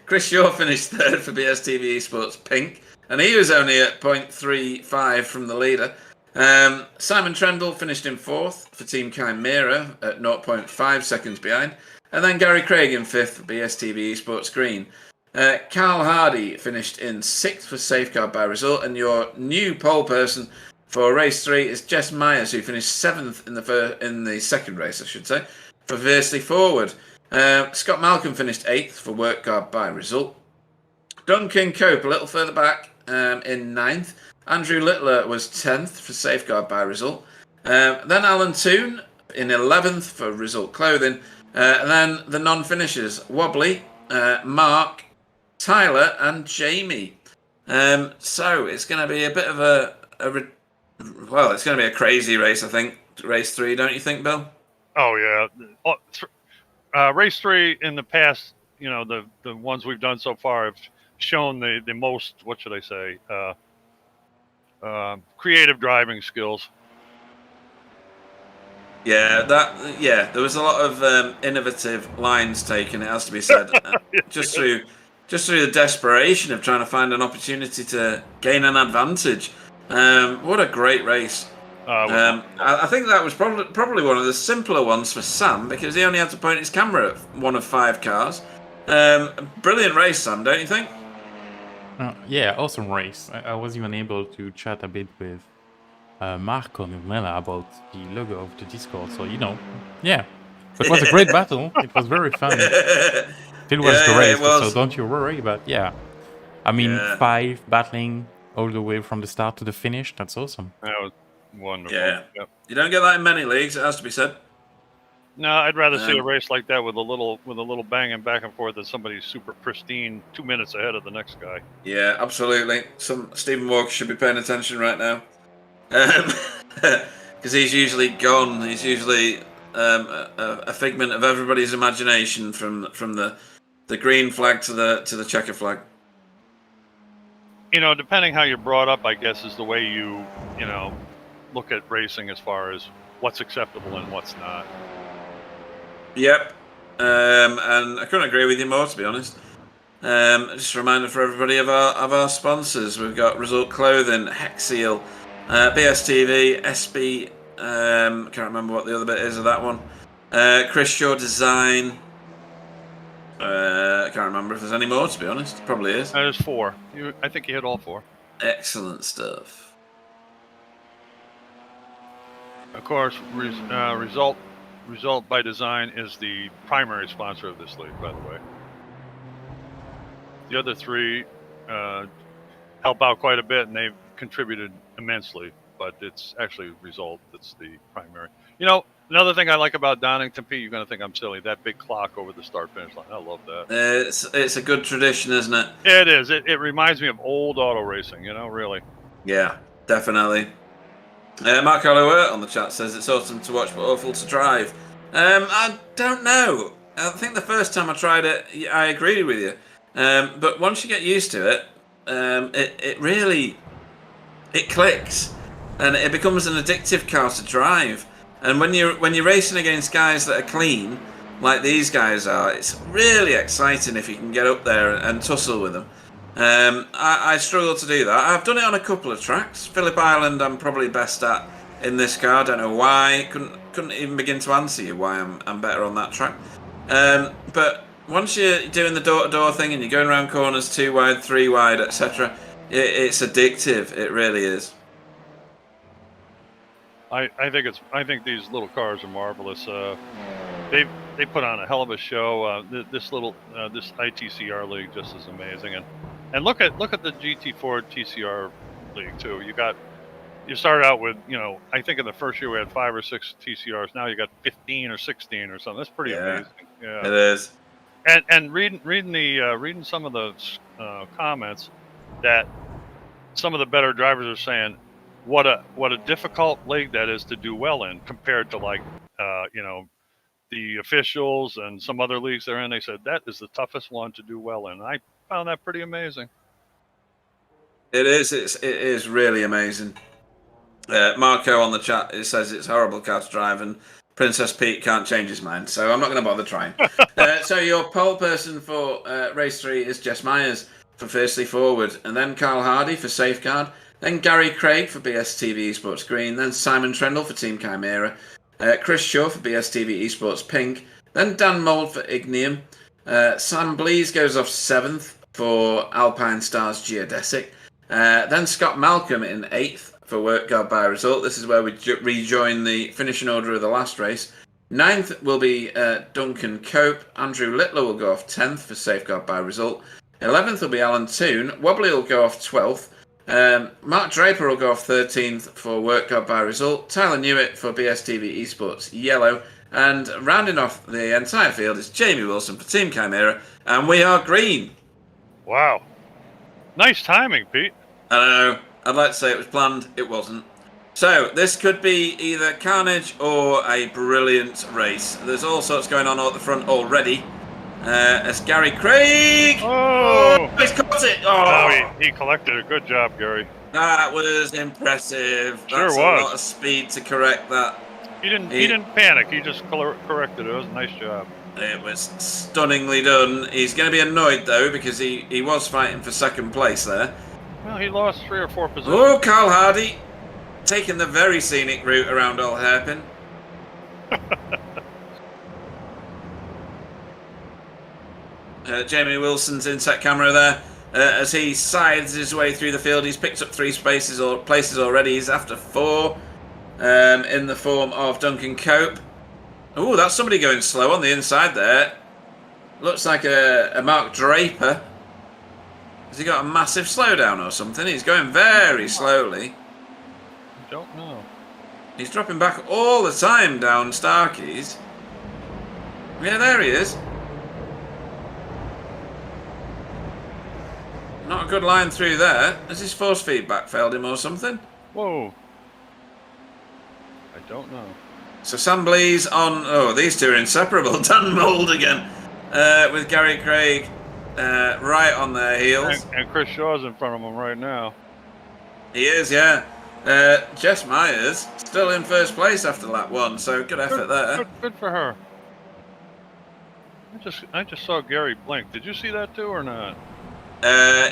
Chris Shaw finished third for BSTV Esports Pink, and he was only at 0.35 from the leader. Simon Trendle finished in 4th for Team Chimera at 0.5 seconds behind. And then Gary Craig in 5th for BSTV Esports Green. Carl Hardy finished in 6th for Safeguard by result. And your new pole person for race 3 is Jess Myers, who finished 7th in the second race, I should say, for Versely Forward. Scott Malcolm finished 8th for Work Guard by result. Duncan Cope a little further back in 9th. Andrew Littler was 10th for Safeguard by result. Then Alan Toon in 11th for result clothing. And then the non-finishers, Wobbly, Mark, Tyler, and Jamie. So it's going to be a bit of it's going to be a crazy race, I think. Race 3, don't you think, Bill? Oh, yeah. Race 3 in the past, the ones we've done so far have shown the most, what should I say, creative driving skills. Yeah, there was a lot of innovative lines taken, it has to be said. just through the desperation of trying to find an opportunity to gain an advantage. What a great race. I think that was probably one of the simpler ones for Sam, because he only had to point his camera at one of 5 cars. Brilliant race, Sam, don't you think? Yeah, awesome race. I was even able to chat a bit with Marco Nunella about the logo of the Discord, so yeah. It was a great battle. It was very fun. Phil was great, so don't you worry. But yeah, I mean, 5 battling all the way from the start to the finish. That's awesome. That was wonderful. Yeah, yep. You don't get that in many leagues. It has to be said. No, I'd rather see a race like that with a little banging back and forth than somebody super pristine 2 minutes ahead of the next guy. Yeah, absolutely. Stephen Walker should be paying attention right now, because he's usually gone. He's usually a figment of everybody's imagination from the green flag to the checker flag. Depending how you're brought up, I guess, is the way you look at racing as far as what's acceptable and what's not. Yep, and I couldn't agree with you more, to be honest. Just a reminder for everybody of our sponsors. We've got Result Clothing, Hexiel, BSTV, SB. Can't remember what the other bit is of that one. Chris Shaw Design. Can't remember if there's any more, to be honest. Probably is. There's 4. I think you hit all 4. Excellent stuff. Of course, Result by Design is the primary sponsor of this league, by the way. The other 3 help out quite a bit, and they've contributed immensely, but it's actually Result that's the primary. Another thing I like about Donington, Pete, you're going to think I'm silly, that big clock over the start-finish line. I love that. It's a good tradition, isn't it? It is. It reminds me of old auto racing, really. Yeah, definitely. Mark Holloway on the chat says it's awesome to watch but awful to drive. I don't know. I think the first time I tried it, I agree with you. But once you get used to it, it really clicks, and it becomes an addictive car to drive. And when you're racing against guys that are clean, like these guys are, it's really exciting if you can get up there and tussle with them. I struggle to do that. I've done it on a couple of tracks. Phillip Island I'm probably best at in this car. I don't know why. Couldn't even begin to answer you why I'm better on that track. But once you're doing the door-to-door thing and you're going around corners 2 wide, 3 wide, etc., it's addictive. It really is. I think these little cars are marvelous. They put on a hell of a show. This iTCR league just is amazing, and look at the GT4 TCR league too. You started out with, I think in the first year we had 5 or 6 TCRs. Now you got 15 or 16 or something. That's pretty amazing. Yeah, it is. And reading some of the comments that some of the better drivers are saying what a difficult league that is to do well in compared to the officials and some other leagues they're in. They said that is the toughest one to do well in. I found that pretty amazing. It is. It is really amazing. Marco on the chat, it says it's horrible car to drive, and Princess Pete can't change his mind, so I'm not going to bother trying. So your pole person for race 3 is Jess Myers for Fiercely Forward, and then Carl Hardy for Safeguard, then Gary Craig for BSTV Esports Green, then Simon Trendle for Team Chimera, Chris Shaw for BSTV Esports Pink, then Dan Mould for Ignium, Sam Blees goes off 7th for Alpine Stars Geodesic, then Scott Malcolm in 8th for Work Guard by Result. This is where we rejoin the finishing order of the last race. 9th will be Duncan Cope. Andrew Littler will go off 10th for Safeguard by Result. 11th will be Alan Toon. Wobbly will go off 12th. Mark Draper will go off 13th for Work Guard by Result. Tyler Newitt for BSTV Esports Yellow. And rounding off the entire field is Jamie Wilson for Team Chimera. And we are green. Wow. Nice timing, Pete. I know. I'd like to say it was planned. It wasn't. So this could be either carnage or a brilliant race. There's all sorts going on at the front already. As Gary Craig. Oh, he's caught it. Oh, he collected it. Good job, Gary. That was impressive. Sure That's was. A lot of speed to correct that. He didn't panic. He just corrected it. It was a nice job. It was stunningly done. He's going to be annoyed though because he was fighting for second place there. Well, he lost 3 or 4 positions. Oh, Carl Hardy taking the very scenic route around Old Hairpin. Jamie Wilson's inset camera there as he sides his way through the field. He's picked up 3 places already. He's after 4 in the form of Duncan Cope. Oh, that's somebody going slow on the inside there. Looks like a Mark Draper. Has he got a massive slowdown or something? He's going very slowly. I don't know. He's dropping back all the time down Starkeys. Yeah, there he is. Not a good line through there. Has his force feedback failed him or something? Whoa. I don't know. So Sam Blees on... Oh, these two are inseparable. Dan Mould again with Gary Craig right on their heels. And Chris Shaw's in front of him right now. He is, yeah. Jess Myers still in first place after lap 1, so good effort there. Good for her. I just saw Gary blink. Did you see that too or not?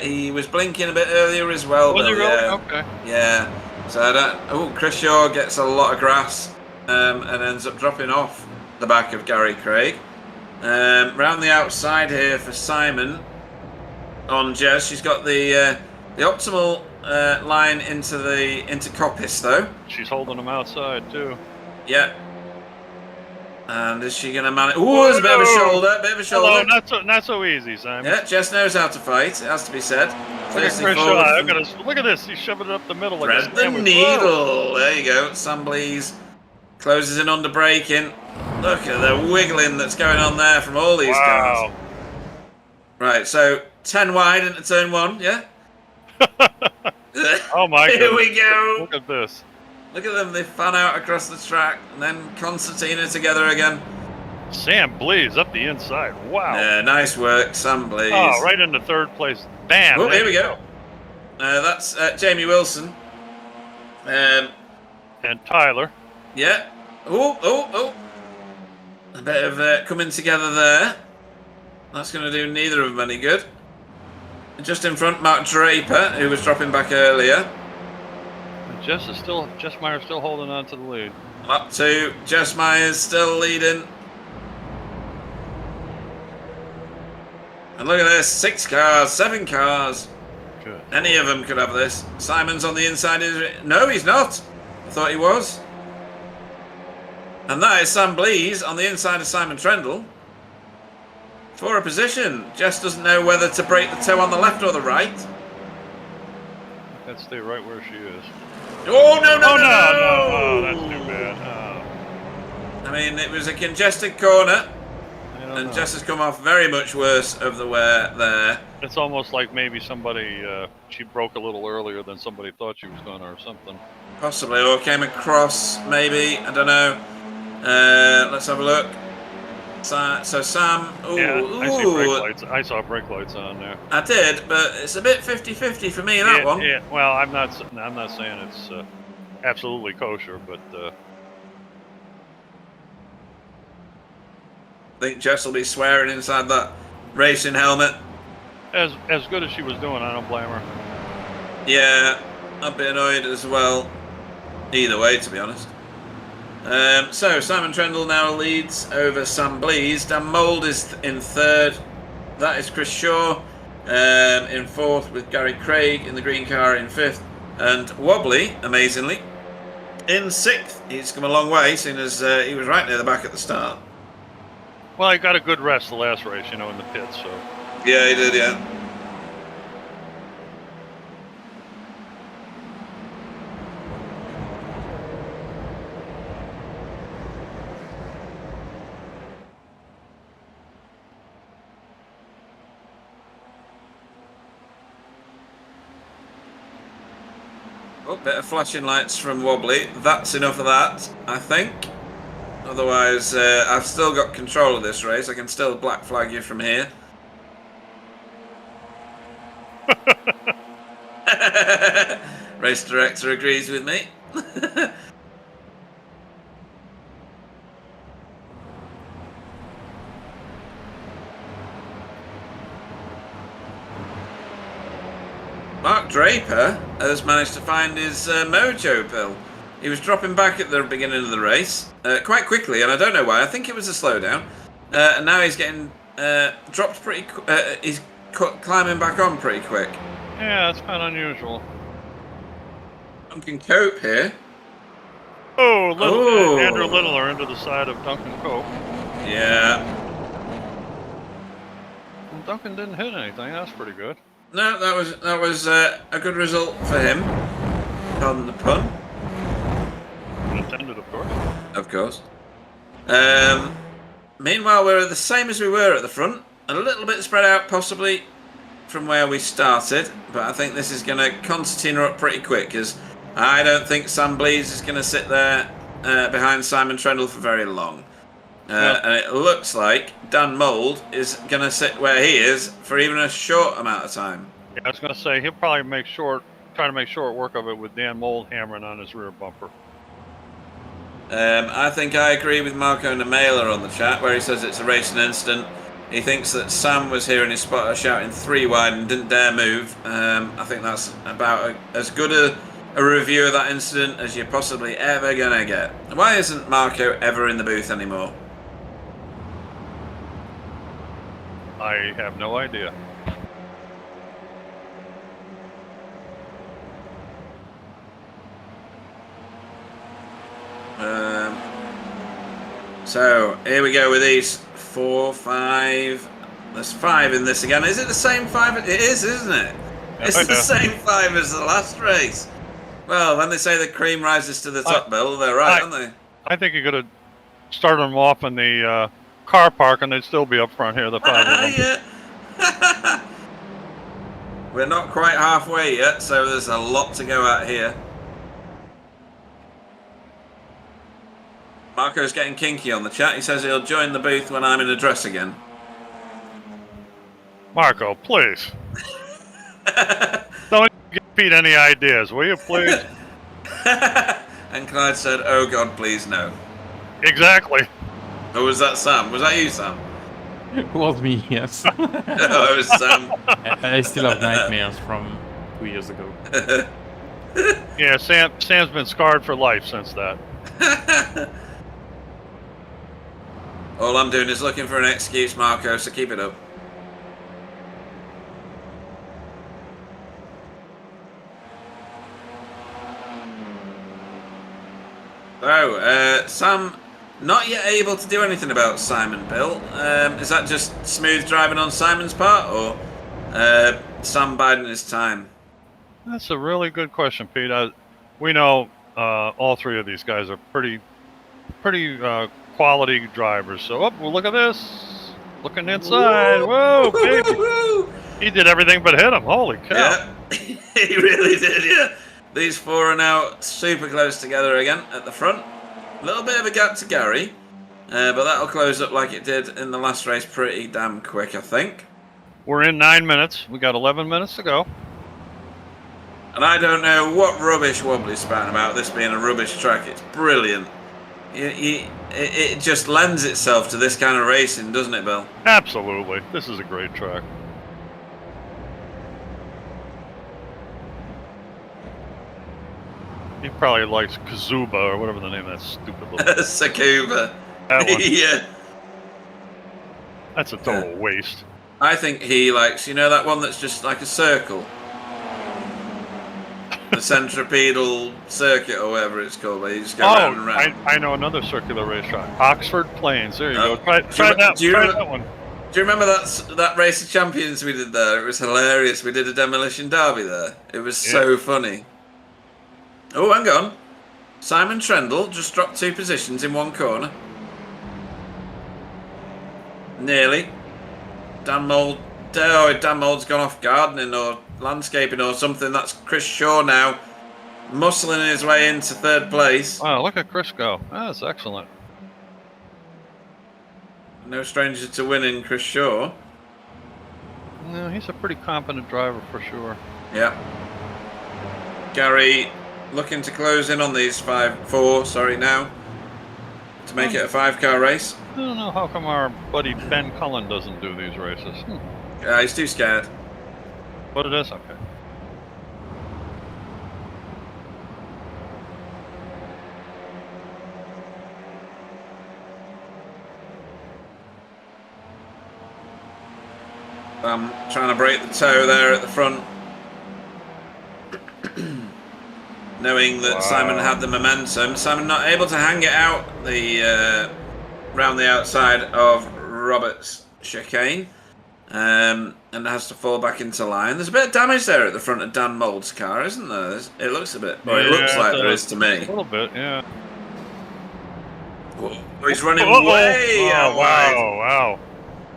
He was blinking a bit earlier as well. Was he really? Yeah. Okay. Yeah. So I don't... Oh, Chris Shaw gets a lot of grass and ends up dropping off the back of Gary Craig. Round the outside here for Simon on Jess. She's got the optimal line into Coppice though. She's holding them outside too. Yeah. And is she going to manage? Oh, there's a bit of a shoulder. Hello, not so easy, Simon. Yeah, Jess knows how to fight. It has to be said. Look at this. He's shoving it up the middle. Thread the needle. There you go. Sam Blees closes in under braking. Look at the wiggling that's going on there from all these cars. Wow. Right, so 10 wide into turn 1, yeah? Oh my god. Here we go. Look at this. Look at them. They fan out across the track, and then Concertina together again. Sam Blees up the inside. Wow. Yeah, nice work, Sam Blees. Oh, right into third place. Bam. Oh, here we go. That's Jamie Wilson. And Tyler. Yeah. Oh. A bit of coming together there. That's going to do neither of them any good. Just in front, Mark Draper, who was dropping back earlier. And Jess Meyer's still holding on to the lead. Up to Jess Myers still leading. And look at this, 6 cars, 7 cars. Good. Any of them could have this. Simon's on the inside. No, he's not. I thought he was. And that is Sam Blees on the inside of Simon Trendle. For a position. Jess doesn't know whether to break the toe on the left or the right. Let's stay right where she is. Oh, no. Oh, that's too bad. I mean, it was a congested corner. And Jess has come off very much worse of the wear there. It's almost like maybe somebody, she broke a little earlier than somebody thought she was going to or something. Possibly, or came across, maybe. I don't know. Let's have a look. So Sam... Ooh, yeah, I see brake lights. I saw brake lights on there. I did, but it's a bit 50-50 for me, that one. Yeah, well, I'm not saying it's absolutely kosher, but... I think Jess will be swearing inside that racing helmet. As good as she was doing, I don't blame her. Yeah, I'd be annoyed as well. Either way, to be honest. So Simon Trendle now leads over Sam Blees. Dan Mould is in third. That is Chris Shaw in fourth, with Gary Craig in the green car in fifth, and Wobbly, amazingly, in sixth. He's come a long way, seeing as he was right near the back at the start. Well, he got a good rest the last race, in the pits, so. Yeah, he did, yeah. Oh, bit of flashing lights from Wobbly. That's enough of that, I think. Otherwise, I've still got control of this race. I can still black flag you from here. Race director agrees with me. Mark Draper has managed to find his mojo pill. He was dropping back at the beginning of the race quite quickly, and I don't know why. I think it was a slowdown. And now he's getting dropped pretty he's climbing back on pretty quick. Yeah, that's kind of unusual. Duncan Cope here. Andrew Littler into the side of Duncan Cope. Yeah. Well, Duncan didn't hit anything. That's pretty good. No, that was a good result for him. Pardon the pun. Intended, of course. Of course. Meanwhile, we're the same as we were at the front. A little bit spread out, possibly, from where we started. But I think this is going to concertina up pretty quick, because I don't think Sam Blees is going to sit there behind Simon Trendle for very long. And it looks like Dan Mould is going to sit where he is for even a short amount of time. Yeah, I was going to say, he'll probably try to make short work of it with Dan Mould hammering on his rear bumper. I think I agree with Marco Nemela on the chat, where he says it's a racing incident. He thinks that Sam was here in his spotter shouting 3 wide and didn't dare move. I think that's about as good a review of that incident as you're possibly ever going to get. Why isn't Marco ever in the booth anymore? I have no idea. So here we go with these 4, 5. There's 5 in this again. Is it the same 5? It is, isn't it? It's the same 5 as the last race. Well, when they say the cream rises to the top, Bill, they're right, aren't they? I think you could have started them off in the car park and they'd still be up front here, the 5 of them. Yeah. We're not quite halfway yet, so there's a lot to go at here. Marco's getting kinky on the chat. He says he'll join the booth when I'm in a dress again. Marco, please. Don't give Pete any ideas, will you, please? And Clyde said, "Oh God, please no." Exactly. Or was that Sam? Was that you, Sam? It was me, yes. Oh, it was Sam. I still have nightmares from 2 years ago. Yeah, Sam's been scarred for life since that. All I'm doing is looking for an excuse, Marco, so keep it up. So, Sam, not yet able to do anything about Simon, Bill. Is that just smooth driving on Simon's part, or Sam biding his time? That's a really good question, Pete. We know all three of these guys are pretty quality drivers. So, well, look at this. Looking inside. Whoa, baby. He did everything but hit him. Holy cow. Yeah, he really did, yeah. These four are now super close together again at the front. A little bit of a gap to Gary, but that'll close up like it did in the last race pretty damn quick, I think. We're in 9 minutes. We got 11 minutes to go. And I don't know what rubbish Wobbly's spouting about this being a rubbish track. It's brilliant. It just lends itself to this kind of racing, doesn't it, Bill? Absolutely. This is a great track. He probably likes Kazuba or whatever the name of that stupid little... Sakuba. That one. Yeah. That's a total waste. I think he likes, you know, that one that's just like a circle? The centripetal circuit or whatever it's called, where you just go round and round. I know another circular racetrack. Oxford Plains. There you go. Try that one. Do you remember that race of champions we did there? It was hilarious. We did a demolition derby there. It was so funny. Oh, hang on. Simon Trendle just dropped 2 positions in one corner. Nearly. Dan Mould's gone off gardening or landscaping or something. That's Chris Shaw now, muscling his way into 3rd place. Wow, look at Chris go. That's excellent. No stranger to winning, Chris Shaw. No, he's a pretty competent driver for sure. Yeah. Gary looking to close in on these 4 now, to make it a 5-car race. I don't know how come our buddy Ben Cullen doesn't do these races. Yeah, he's too scared. What it is? Okay. I'm trying to break the toe there at the front. Knowing that Simon had the momentum. Simon not able to hang it out round the outside of Robert's chicane. And has to fall back into line. There's a bit of damage there at the front of Dan Mould's car, isn't there? It looks a bit. Or it looks like there is to me. A little bit, yeah. Oh, he's running way out wide. Wow.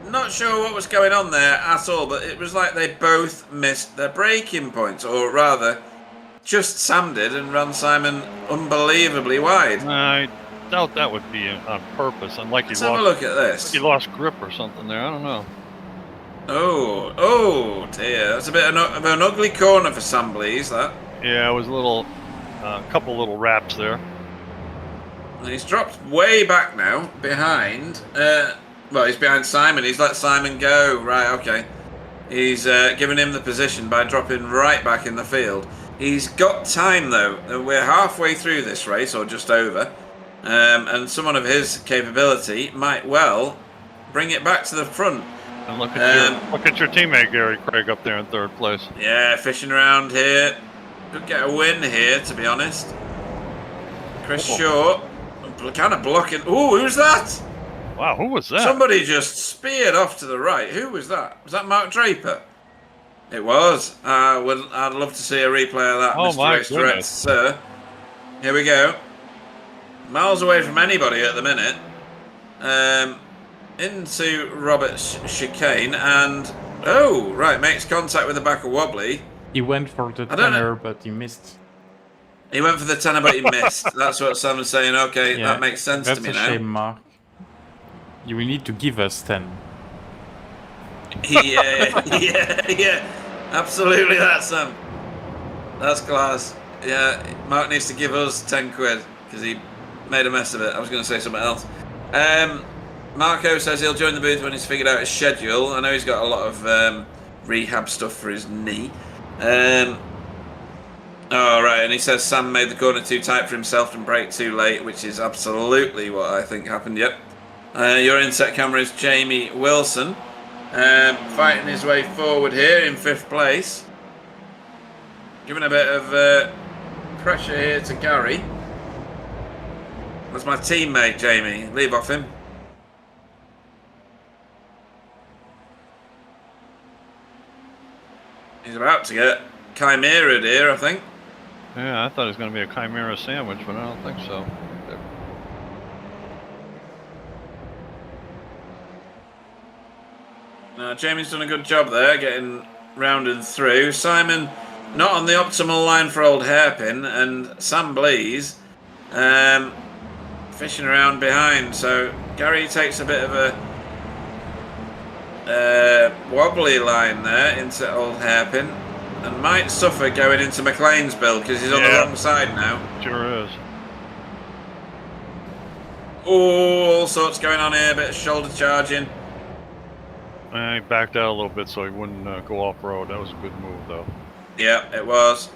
Not sure what was going on there at all, but it was like they both missed their braking points, or rather, just Sam did and ran Simon unbelievably wide. I doubt that would be on purpose, unlike Let's have a look at this. He lost grip or something there. I don't know. Oh dear, that's a bit of an ugly corner for Sam Blease, that. Yeah, it was a couple little wraps there. And he's dropped way back now, behind. Well, he's behind Simon. He's let Simon go. Right, okay. He's given him the position by dropping right back in the field. He's got time though. We're halfway through this race, or just over, and someone of his capability might well bring it back to the front. And look at your teammate Gary Craig up there in 3rd place. Yeah, fishing around here. Could get a win here, to be honest. Chris Shaw, kind of blocking. Oh, who's that? Wow, who was that? Somebody just speared off to the right. Who was that? Was that Mark Draper? It was. I'd love to see a replay of that, oh, Mr. my Race Director, sir. Here we go. Miles away from anybody at the minute. Into Robert's chicane, and makes contact with the back of Wobbly. He went for the tenor, but he missed. He went for the 10, but he missed. That's what Sam's saying. Okay, Yeah, that makes sense to me that's now. a shame, Mark. You will need to give us 10. Yeah. Absolutely, that's Sam. That's class. Yeah, Mark needs to give us 10 quid because he made a mess of it. I was going to say something else. Marco says he'll join the booth when he's figured out his schedule. I know he's got a lot of rehab stuff for his knee. Oh, right, and he says Sam made the corner too tight for himself and braked too late, which is absolutely what I think happened, yep. Your inset camera is Jamie Wilson, fighting his way forward here in 5th place. Giving a bit of pressure here to Gary. That's my teammate, Jamie. Leave off him. He's about to get Chimera here, I think. Yeah, I thought it was going to be a Chimera sandwich, but I don't think so. Jamie's done a good job there, getting rounded through. Simon not on the optimal line for old Hairpin, and Sam Blease fishing around behind. So Gary takes a bit of a wobbly line there into old Hairpin, and might suffer going into McLean's bill because he's on the wrong side now. Sure is. Oh, all sorts going on here, bit of shoulder charging. He backed out a little bit so he wouldn't go off-road. That was a good move, though. Yeah, it was.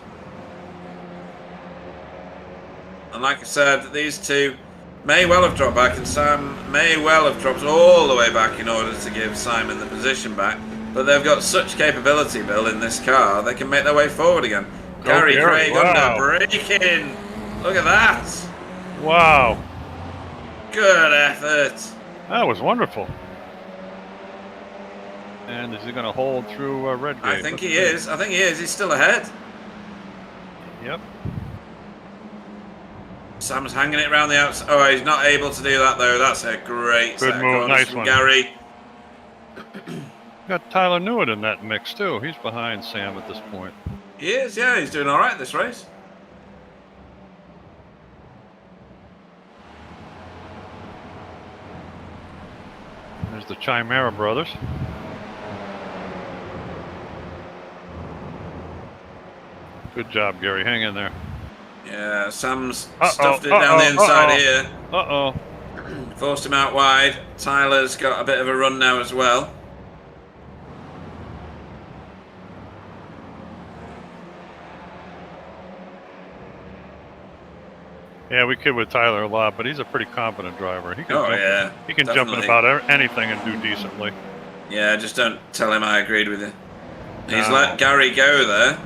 And like I said, these two may well have dropped back, and Sam may well have dropped all the way back in order to give Simon the position back. But they've got such capability, Bill, in this car, they can make their way forward again. Gary Craig under braking. Look at that. Wow. Good effort. That was wonderful. And is he going to hold through Redgate? I think he is. I think he is. He's still ahead. Yep. Sam's hanging it around the outside. Oh, he's not able to do that, though. That's a great good set move. Nice from one. Gary. Got Tyler Newitt in that mix, too. He's behind Sam at this point. He is, yeah. He's doing all right this race. There's the Chimera brothers. Good job, Gary. Hang in there. Yeah, Sam's stuffed it down the inside here. Uh-oh. Forced him out wide. Tyler's got a bit of a run now as well. Yeah, we kid with Tyler a lot, but he's a pretty competent driver. He can he can jump in about anything and do decently. Yeah, just don't tell him I agreed with you. He's let Gary go there.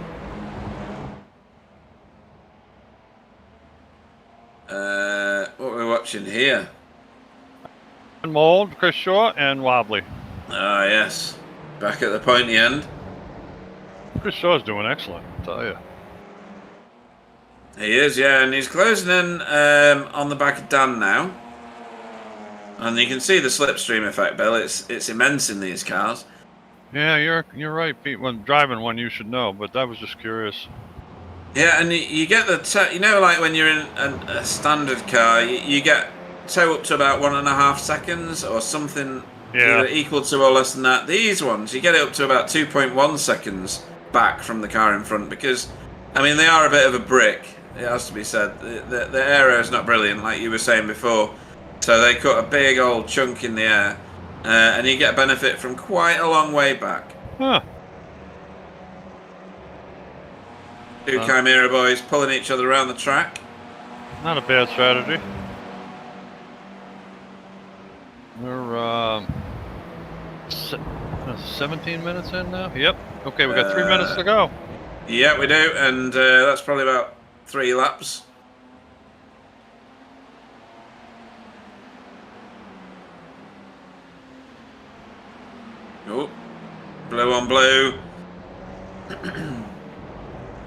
What are we watching here? Mold, Chris Shaw, and Wobbly. Ah, yes. Back at the pointy end. Chris Shaw's doing excellent, I'll tell you. He is, yeah, and he's closing in on the back of Dan now. And you can see the slipstream effect, Bill. It's immense in these cars. Yeah, you're right, Pete. When driving one, you should know, but I was just curious. Yeah, and you get the you know, like when you're in a standard car, you get tow up to about 1.5 seconds or something, either equal to or less than that. These ones, you get it up to about 2.1 seconds back from the car in front because, I mean, they are a bit of a brick. It has to be said. The aero is not brilliant, like you were saying before. So they cut a big old chunk in the air, and you get benefit from quite a long way back. Huh. Two Chimera boys pulling each other around the track. Not a bad strategy. We're 17 minutes in now? Yep. Okay, we got 3 minutes to go. Yeah, we do, and that's probably about 3 laps. Oh, blue on blue.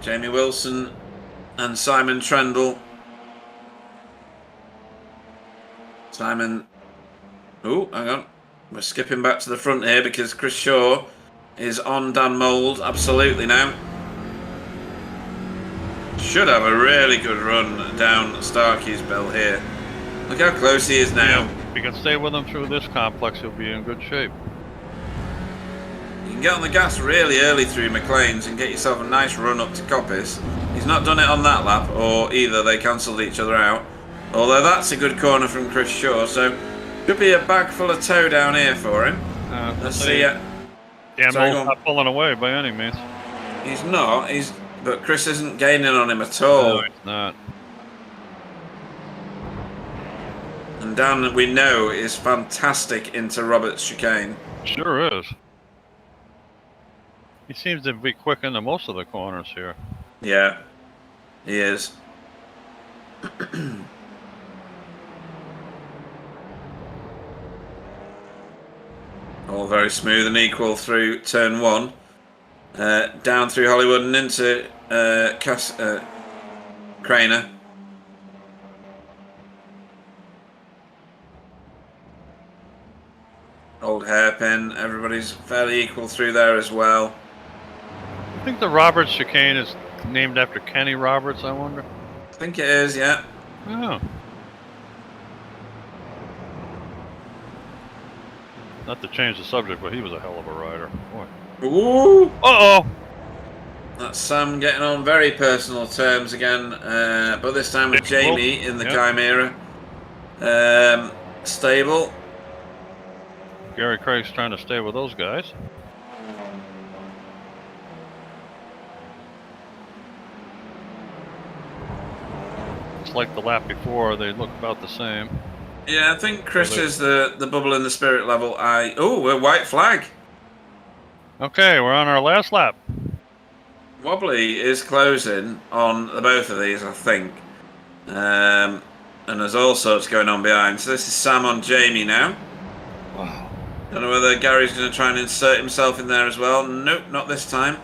Jamie Wilson and Simon Trendle. Simon. Oh, hang on. We're skipping back to the front here because Chris Shaw is on Dan Mould absolutely now. should have a really good run down Starkey's Bill here. Look how close he is now. Yeah, if you can stay with him through this complex, he'll be in good shape. You can get on the gas really early through McLean's and get yourself a nice run up to Coppice. He's not done it on that lap, or either they cancelled each other out. Although that's a good corner from Chris Shaw, so could be a bag full of tow down here for him. Let's see. Dan Mold's not pulling away by any means. He's not. But Chris isn't gaining on him at all. No, he's not. And Dan, we know, is fantastic into Robert's chicane. Sure is. He seems to be quick into most of the corners here. Yeah, he is. All very smooth and equal through turn 1. Down through Hollywood and into Craner. Old Hairpin, everybody's fairly equal through there as well. I think the Roberts chicane is named after Kenny Roberts, I wonder. I think it is, yeah. Oh. Not to change the subject, but he was a hell of a rider. Boy. Ooh! Uh-oh! That's Sam getting on very personal terms again, but this time with Jamie in the Chimera. Stable. Gary Craig's trying to stay with those guys. It's like the lap before, they look about the same. Yeah, I think Chris is the bubble in the spirit level. We're white flag. Okay, we're on our last lap. Wobbly is closing on the both of these, I think. And there's all sorts going on behind. So this is Sam on Jamie now. Wow. Don't know whether Gary's going to try and insert himself in there as well. Nope, not this time.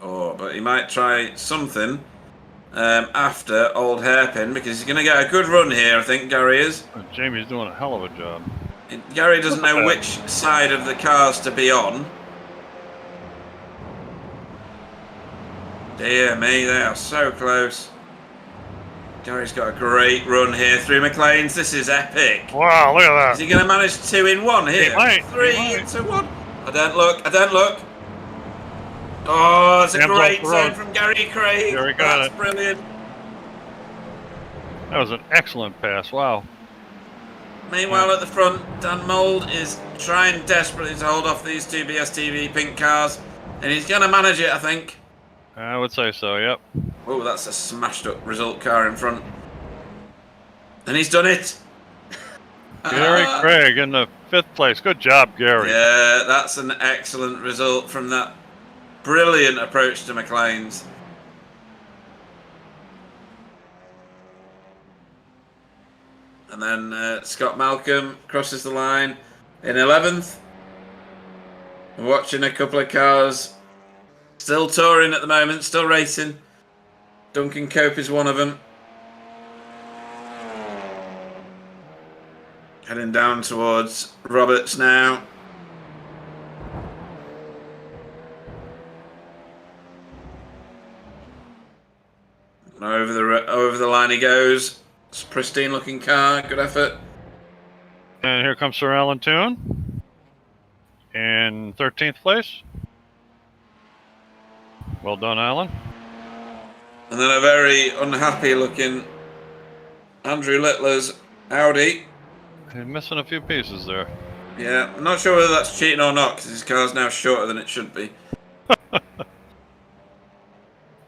Oh, but he might try something after Old Hairpin, because he's going to get a good run here, I think, Gary is. Jamie's doing a hell of a job. Gary doesn't know which side of the cars to be on. Dear me, they are so close. Gary's got a great run here through McLean's. This is epic. Wow, look at that. Is he going to manage 2 in 1 here? He might. 3 into 1. I don't look. Oh, it's a great turn from Gary Craig. Gary got That's brilliant. That was an excellent pass. Wow. Meanwhile, at the front, Dan Mould is trying desperately to hold off these two BSTV pink cars. And he's going to manage it, I think. I would say so, yep. Oh, that's a smashed up result car in front. And he's done it. Gary Craig in the 5th place. Good job, Gary. Yeah, that's an excellent result from that brilliant approach to McLean's. And then Scott Malcolm crosses the line in 11th. We're watching a couple of cars still touring at the moment, still racing. Duncan Cope is one of them. Heading down towards Roberts now. Over the line he goes. It's a pristine looking car, good effort. And here comes Sir Alan Toon in 13th place. Well done, Alan. And then a very unhappy looking Andrew Littler's Audi. He's missing a few pieces there. Yeah, I'm not sure whether that's cheating or not, because his car's now shorter than it should be.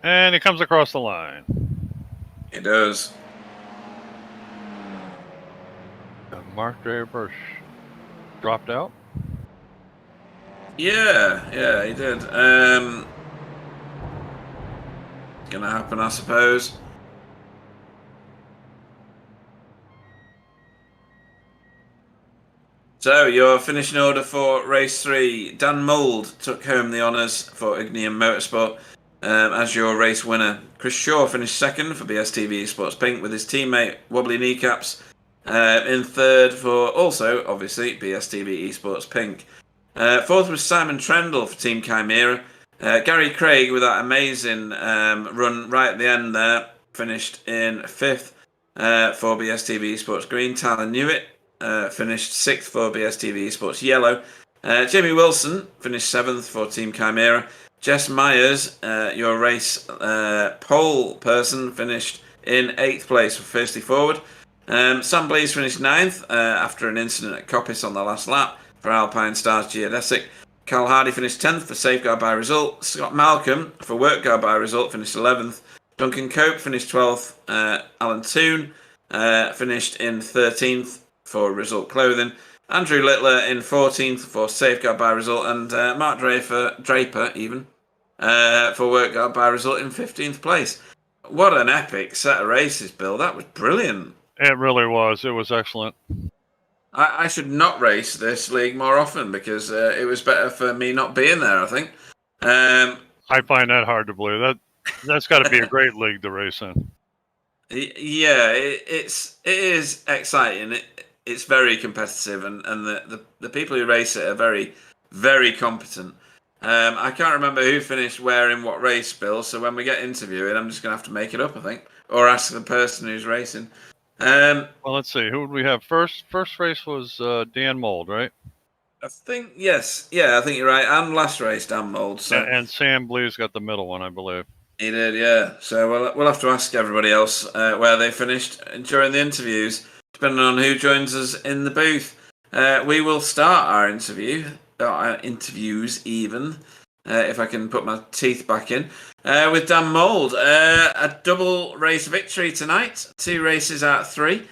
And he comes across the line. He does. Mark Draper dropped out. Yeah, he did. Gonna happen, I suppose. So, your finishing order for race 3. Dan Mould took home the honours for Ignium Motorsport as your race winner. Chris Shaw finished second for BSTV Esports Pink with his teammate Wobbly Kneecaps In third for also, obviously, BSTV Esports Pink. Fourth was Simon Trendle for Team Chimera. Gary Craig, with that amazing run right at the end there, finished in fifth for BSTV Esports Green. Tyler Newitt finished sixth for BSTV Esports Yellow. Jamie Wilson finished seventh for Team Chimera. Jess Myers, your race pole person, finished in 8th place for Firstly Forward. Sam Blease finished 9th after an incident at Coppice on the last lap for Alpine Stars Geodesic. Cal Hardy finished 10th for Safeguard by Result. Scott Malcolm for Workguard by Result finished 11th. Duncan Cope finished 12th. Alan Toon finished in 13th for Result Clothing. Andrew Littler in 14th for Safeguard by Result. And Mark Draper even for Workguard by Result in 15th place. What an epic set of races, Bill. That was brilliant. It really was. It was excellent. I should not race this league more often because it was better for me not being there, I think. I find that hard to believe. That's got to be a great league to race in. Yeah, it is exciting. It's very competitive, and the people who race it are very, very competent. I can't remember who finished where in what race, Bill, so when we get interviewing, I'm just going to have to make it up, I think, or ask the person who's racing. Well, let's see. Who would we have first? First race was Dan Mold, right? I think, yes. Yeah, I think you're right. And last race, Dan Mold. So. And Sam Blease got the middle one, I believe. He did, yeah. So we'll have to ask everybody else where they finished during the interviews, depending on who joins us in the booth. We will start our interviews even, if I can put my teeth back in, with Dan Mold. A double race victory tonight, 2 races out of 3.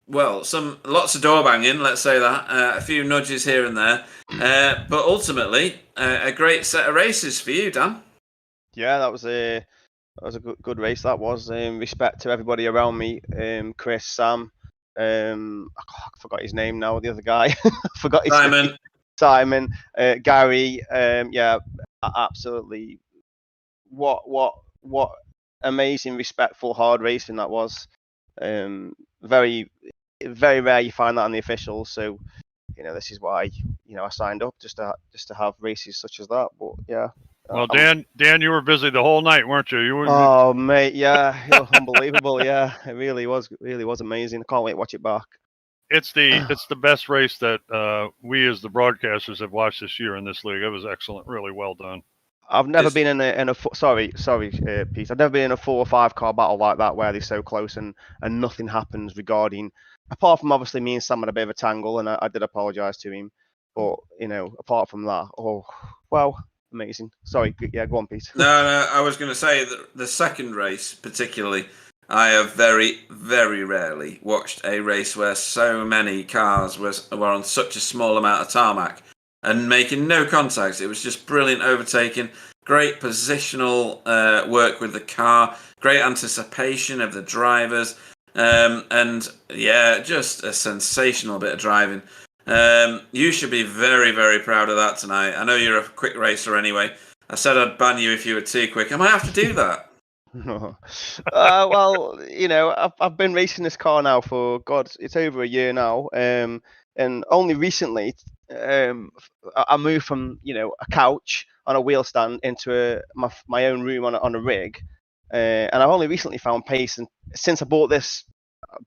Lots of door banging, let's say that. A few nudges here and there. But ultimately, a great set of races for you, Dan. Yeah, that was a good race. That was. Respect to everybody around me. Chris, Sam. I forgot his name now. The other guy. Forgot his Simon. name. Simon. Gary. Yeah, absolutely. What amazing, respectful, hard racing that was. Very, very rare you find that on the officials. So, this is why I signed up just to have races such as that. But yeah. Well, Dan, you were busy the whole night, weren't you? Oh, mate, yeah, unbelievable. Yeah, it really was amazing. I can't wait to watch it back. It's the best race that we as the broadcasters have watched this year in this league. It was excellent, really well done. I've never been in a sorry, Pete. I've never been in a 4 or 5 car battle like that where they're so close and nothing happens regarding, apart from obviously me and Sam had a bit of a tangle, and I did apologise to him, but apart from that, amazing. Sorry, yeah, go on, Pete. No, I was going to say that the second race, particularly, I have very, very rarely watched a race where so many cars were on such a small amount of tarmac and making no contacts. It was just brilliant overtaking, great positional work with the car, great anticipation of the drivers, and yeah, just a sensational bit of driving. You should be very, very proud of that tonight. I know you're a quick racer anyway. I said I'd ban you if you were too quick. I might have to do that. Well, I've been racing this car now for, God, it's over a year now. And only recently, I moved from, a couch on a wheel stand into my own room on a rig. And I've only recently found pace. And since I bought this,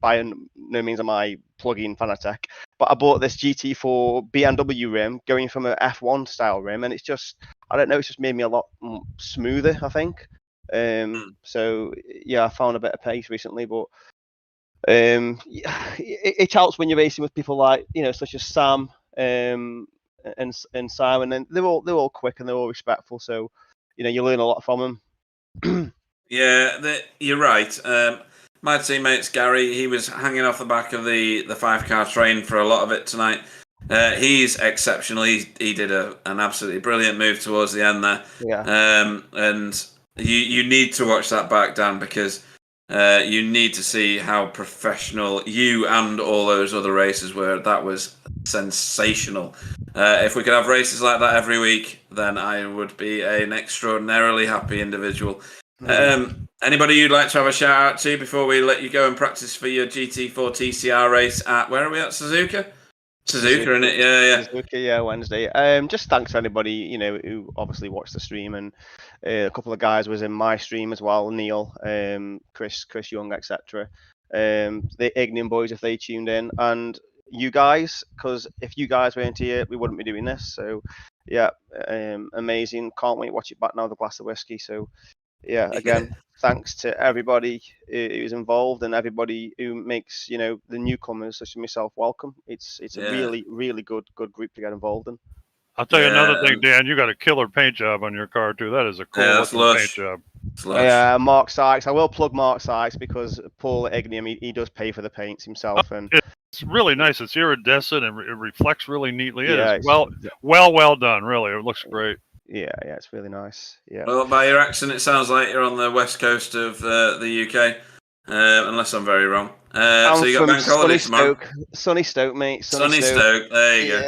by no means am I plug-in Fanatec, but I bought this GT4 BMW rim going from a F1 style rim, and it's just, I don't know, it's just made me a lot smoother, I think. So yeah, I found a bit of pace recently, but it helps when you're racing with people like, such as Sam and Simon, and they're all quick and they're all respectful, so you learn a lot from them. Yeah, you're right. My teammate's Gary. He was hanging off the back of the 5-car train for a lot of it tonight. He's exceptional. He did an absolutely brilliant move towards the end there. Yeah. And you need to watch that back, Dan, because you need to see how professional you and all those other racers were. That was sensational. If we could have races like that every week, then I would be an extraordinarily happy individual. Anybody you'd like to have a shout out to before we let you go and practice for your GT4 TCR race at, where are we at, Suzuka? Suzuka, isn't it? Yeah. Suzuka, yeah, Wednesday. Just thanks to anybody, who obviously watched the stream, and a couple of guys was in my stream as well, Neil, Chris Young, etc. The Ignium boys, if they tuned in, and you guys, because if you guys weren't here, we wouldn't be doing this. So, yeah, amazing. Can't wait to watch it back now with a glass of whiskey. So, yeah, again, thanks to everybody who's involved and everybody who makes the newcomers such as myself welcome. It's a really good group to get involved in. I'll tell you another thing, Dan. You got a killer paint job on your car too. That is a cool looking paint job. Yeah, Mark Sykes. I will plug Mark Sykes because Paul at Ignium, he does pay for the paints himself, and it's really nice. It's iridescent and it reflects really neatly. It is well done. Really, it looks great. Yeah, it's really nice. Yeah. Well, by your accent, it sounds like you're on the west coast of the UK, unless I'm very wrong. So you got bank holiday tomorrow. Sunny Stoke, mate. Sunny Stoke. There you go.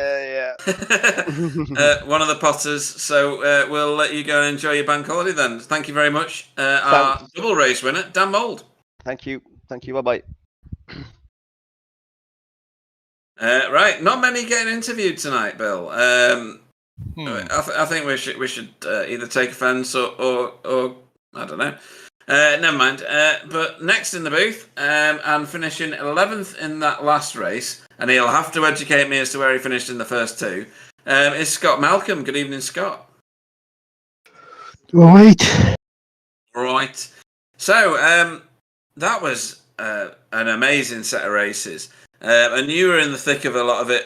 Yeah. One of the Potters. So we'll let you go and enjoy your bank holiday then. Thank you very much. Our double race winner, Dan Mould. Thank you. Bye bye. Right, not many getting interviewed tonight, Bill. I think we should either take offence or I don't know. Never mind. But next in the booth and finishing 11th in that last race, and he'll have to educate me as to where he finished in the first two, is Scott Malcolm. Good evening, Scott. Right. So that was an amazing set of races, and you were in the thick of a lot of it,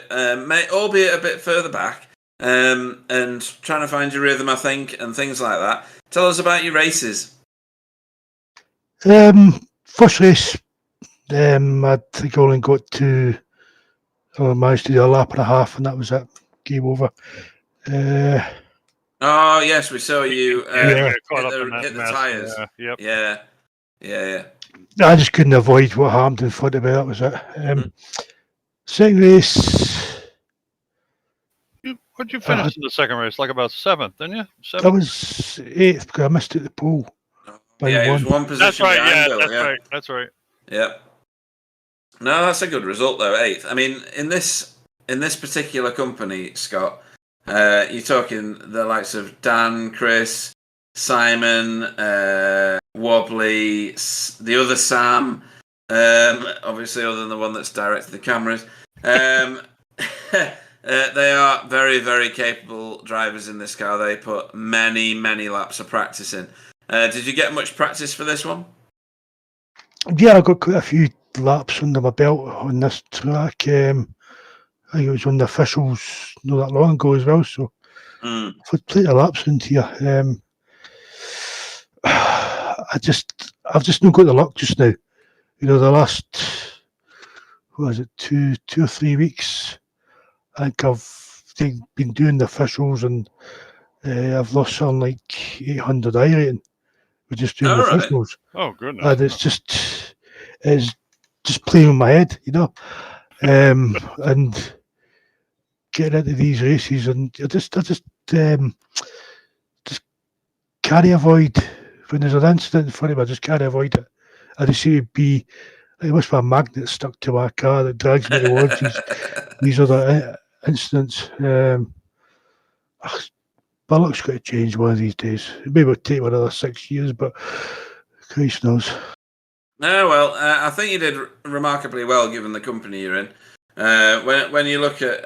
albeit a bit further back. And trying to find your rhythm, I think, and things like that. Tell us about your races. First race, I think I only got to, I managed to do a lap and a half, and that was it. Game over. Oh yes, we saw you hit the tyres. Yeah. I just couldn't avoid what happened in front of me. That was it. Second race. What'd you finish in the second race? Like about 7th, didn't you? 7th? I was 8th because I missed at the pole. It was one position behind Bill. That's right. Yep. No, that's a good result though. 8th. I mean, in this particular company, Scott, you're talking the likes of Dan, Chris, Simon, Wobbly, the other Sam, obviously other than the one that's directing the cameras. They are very, very capable drivers in this car. They put many, many laps of practice in. Did you get much practice for this one? Yeah, I got quite a few laps under my belt on this track. I think it was on the officials not that long ago as well. So I've had plenty of laps into here. I've just not got the luck just now. The last, what was it, two or 3 weeks. I think I've been doing the officials and I've lost something like 800 I rating. We're just doing the officials. Oh, goodness. And it's just playing with my head, and getting into these races, and I just can't avoid when there's an incident in front of me. I just can't avoid it. I just seem to be. It must be a magnet stuck to my car that drags me towards these other incidents. My luck's got to change one of these days. Maybe it'll take another 6 years, but Christ knows. No, well, I think you did remarkably well given the company you're in. When you look at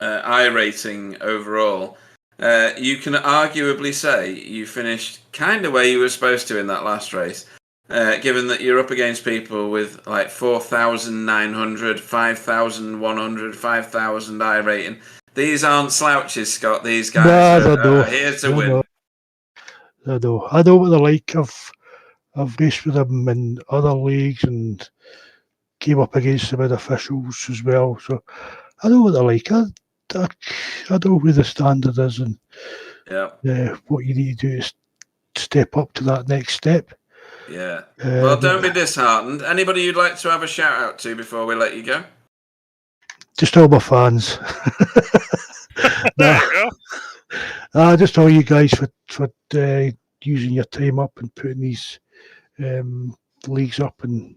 iRating overall, you can arguably say you finished kind of where you were supposed to in that last race. Given that you're up against people with like 4,900, 5,100, 5,000 I rating. These aren't slouches, Scott. These guys are here to win. I know what they're like. I've raced with them in other leagues and came up against them with officials as well. So I know what they're like. I know where the standard is and what you need to do is step up to that next step. Yeah. Well, don't be disheartened. Anybody you'd like to have a shout out to before we let you go? Just all my fans. There you go. Just all you guys for using your time up and putting these leagues up and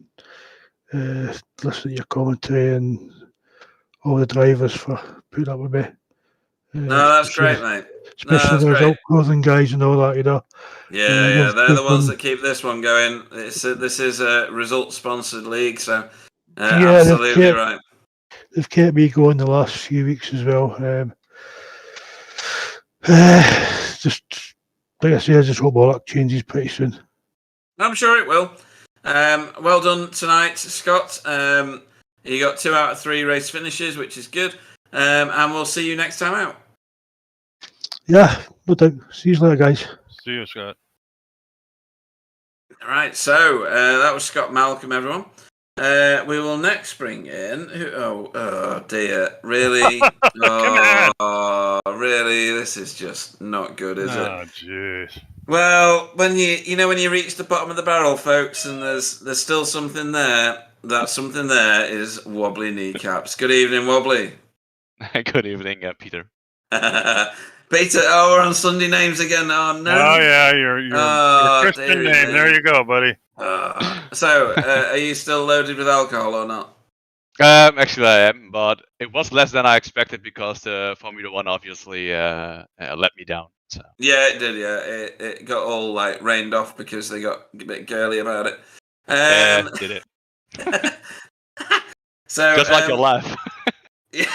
listening to your commentary and all the drivers for putting up with me. No, that's great, mate. Especially those out clothing guys and all that, Yeah, they're the ones that keep this one going. This is a result-sponsored league, so absolutely right. They've kept me going the last few weeks as well. Just like I say, I just hope all that changes pretty soon. I'm sure it will. Well done tonight, Scott. You got 2 out of 3 race finishes, which is good. And we'll see you next time out. Yeah, no doubt. See you later, guys. See you, Scott. All right, so that was Scott Malcolm, everyone. We will next bring in oh dear, really? Really? This is just not good, is it? Oh, jeez. Well, when you reach the bottom of the barrel, folks, and there's still something there. That something there is wobbly kneecaps. Good evening, Wobbly. Good evening, Peter. Peter, we're on Sunday names again. Oh no! Oh yeah, your Christian name. There you go, buddy. So, are you still loaded with alcohol or not? Actually, I am, but it was less than I expected because the Formula One obviously let me down. So. Yeah, it did. Yeah, it got all like rained off because they got a bit girly about it. Yeah, did it. So just like your laugh. Yeah.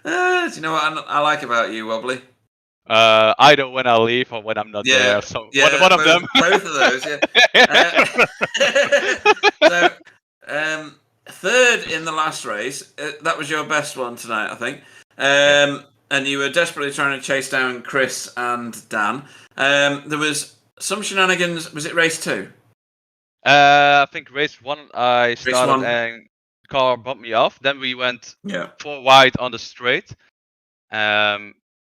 Do you know what I like about you, Wobbly? Either when I leave or when I'm not there. So one of them. Both of those, yeah. So, third in the last race. That was your best one tonight, I think. And you were desperately trying to chase down Chris and Dan. There was some shenanigans. Was it race 2? I think race 1 I started and the car bumped me off. Then we went 4 wide on the straight. And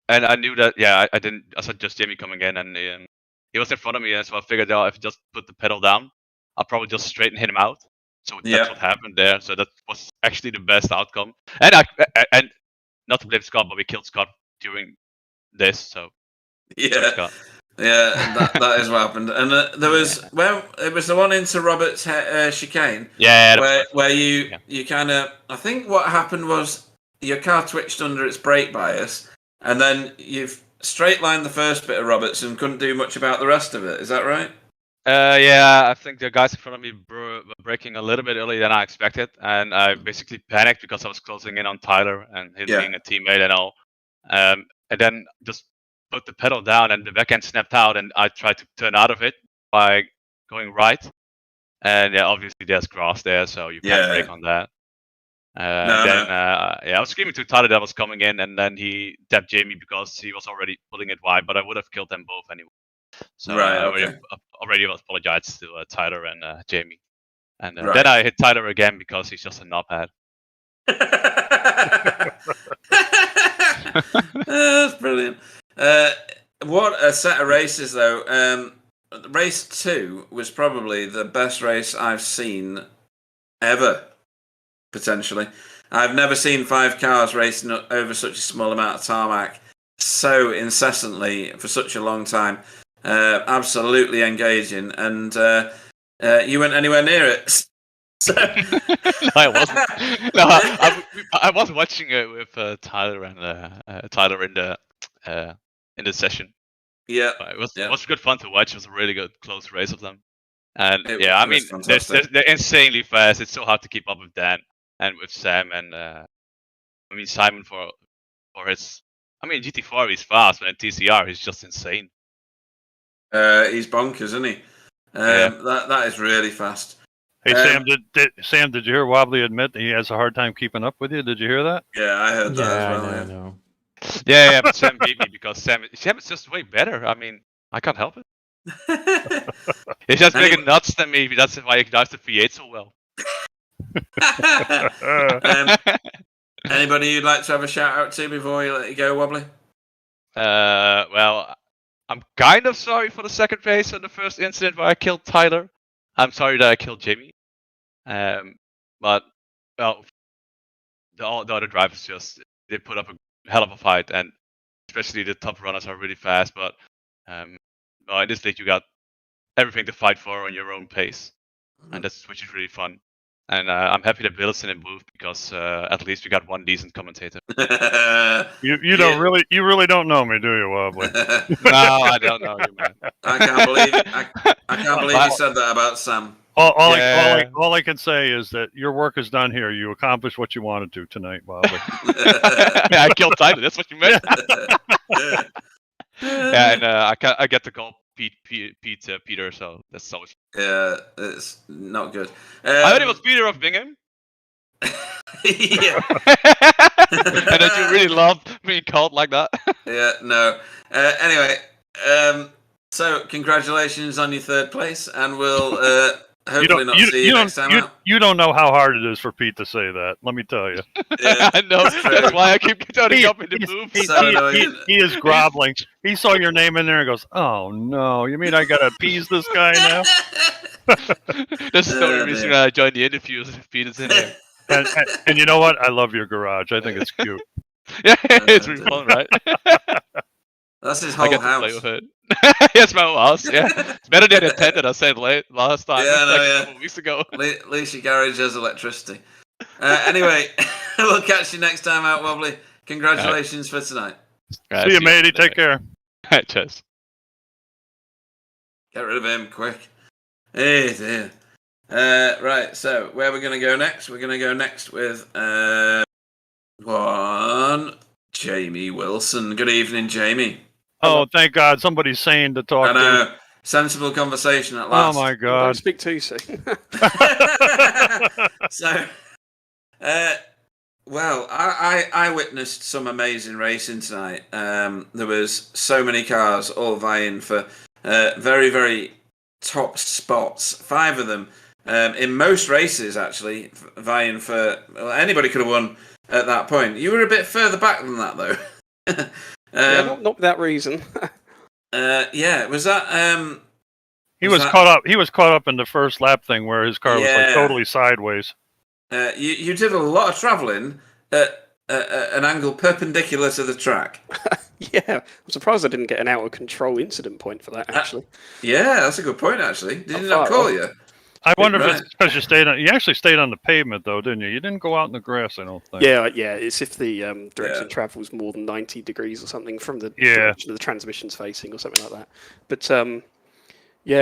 I knew that, I saw just Jamie coming in and he was in front of me. And so I figured out if I just put the pedal down, I'll probably just straight and hit him out. So that's what happened there. So that was actually the best outcome. And and not to blame Scott, but we killed Scott during this. So Scott. Yeah, that is what happened. And there was it was the one into Robert's chicane. Yeah, where you kind of, I think what happened was your car twitched under its brake bias, and then you've straight lined the first bit of Roberts and couldn't do much about the rest of it. Is that right? Yeah, I think the guys in front of me were braking a little bit earlier than I expected, and I basically panicked because I was closing in on Tyler and him being a teammate and all. And then just put the pedal down and the back end snapped out, and I tried to turn out of it by going right. And obviously there's grass there, so you can't brake on that. I was screaming to Tyler that was coming in, and then he tapped Jamie because he was already pulling it wide, but I would have killed them both anyway. So I already apologized to Tyler and Jamie. And then I hit Tyler again because he's just a knobhead. That's brilliant. What a set of races, though. Race 2 was probably the best race I've seen ever, potentially. I've never seen 5 cars racing over such a small amount of tarmac so incessantly for such a long time. Absolutely engaging, and you weren't anywhere near it. So... No, I wasn't. No, I was watching it with Tyler and Tyler in the session. Yeah, it was good fun to watch. It was a really good close race of them, and they're insanely fast. It's so hard to keep up with Dan and with Sam and Simon for his. GT4 he's fast, but in TCR he's just insane. He's bonkers, isn't he? That is really fast. Hey Sam, did you hear Wobbly admit that he has a hard time keeping up with you? Did you hear that? Yeah, I heard that as well. I know. Yeah, but Sam beat me because Sam is just way better. I can't help it. He's just bigger nuts than me. That's why he drives the V8 so well. Anybody you'd like to have a shout out to before we let you go, Wobbly? Well, I'm kind of sorry for the second race on the first incident where I killed Tyler. I'm sorry that I killed Jamie. But the other drivers they put up a hell of a fight, and especially the top runners are really fast. But in this league, you got everything to fight for on your own pace, and which is really fun. And I'm happy that Bill's in a move because at least we got one decent commentator. You really don't know me, do you, Wobbly? No, I don't know you, man. I can't believe you said that about Sam. All I can say is that your work is done here. You accomplished what you wanted to tonight, Wobbly. I killed Tyler. That's what you meant. Yeah, and I get to call Peter, so that's always. Yeah, it's not good. I heard it was Peter of Bingham. Yeah. And that you really love being called like that. Yeah, no. Anyway, so congratulations on your 3rd place, and we'll hopefully not see you next time out. You don't know how hard it is for Pete to say that. Let me tell you. Yeah, I know. That's why I keep turning up in the booth. He is groveling. He saw your name in there and goes, "Oh no! You mean I gotta appease this guy now?" That's the only reason I joined the interviews. If Pete is in there. And you know what? I love your garage. I think it's cute. Yeah, it's really fun, right? That's his whole house. Play with it. It's my whole house. Yeah, it's better than the tent that I said last time. Yeah, a couple weeks ago. At least your garage has electricity. Anyway, we'll catch you next time out, Wobbly. Congratulations for tonight. See you, matey. Take care. Cheers. Get rid of him quick. Hey dear. Right, so where are we going to go next? We're going to go next with Jamie Wilson. Good evening, Jamie. Oh, thank God, somebody's sane to talk to. Sensible conversation at last. Oh my God! Don't speak too soon. So, well, I witnessed some amazing racing tonight. There was so many cars all vying for very, very top spots. 5 of them. In most races, actually, vying for... Well, anybody could have won at that point. You were a bit further back than that, though. Yeah, not that reason. Yeah, was that... He was caught up. He was caught up in the first lap thing where his car was like totally sideways. You did a lot of travelling at an angle perpendicular to the track. Yeah, I'm surprised I didn't get an out of control incident point for that. Actually, yeah, that's a good point. Actually, did he not call you? I wonder if it's because you stayed on. You actually stayed on the pavement, though, didn't you? You didn't go out in the grass, I don't think. Yeah. It's if the direction travels more than 90 degrees or something from the direction the transmission's facing or something like that. But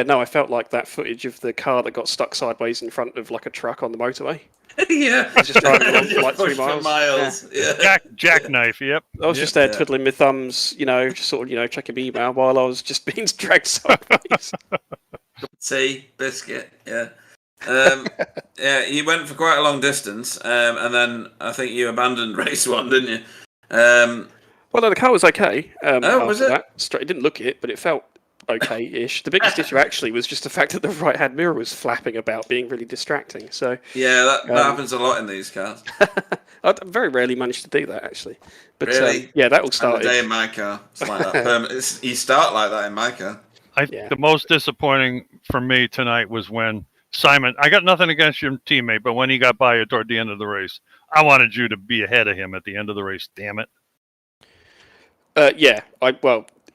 no, I felt like that footage of the car that got stuck sideways in front of like a truck on the motorway. Yeah, I was just driving along for like 3 miles. Yeah. Jackknife. Yep. I was just there twiddling my thumbs, just sort of checking my email while I was just being dragged sideways. Tea, biscuit, yeah. Yeah, you went for quite a long distance, and then I think you abandoned race 1, didn't you? Well, no, the car was okay. Was it? It didn't look it, but it felt okay-ish. The biggest issue actually was just the fact that the right-hand mirror was flapping about, being really distracting. So yeah, that happens a lot in these cars. I very rarely managed to do that actually. But really? that all started. The day in my car, it's like that. You start like that in my car. The most disappointing for me tonight was when Simon. I got nothing against your teammate, but when he got by you toward the end of the race, I wanted you to be ahead of him at the end of the race. Damn it.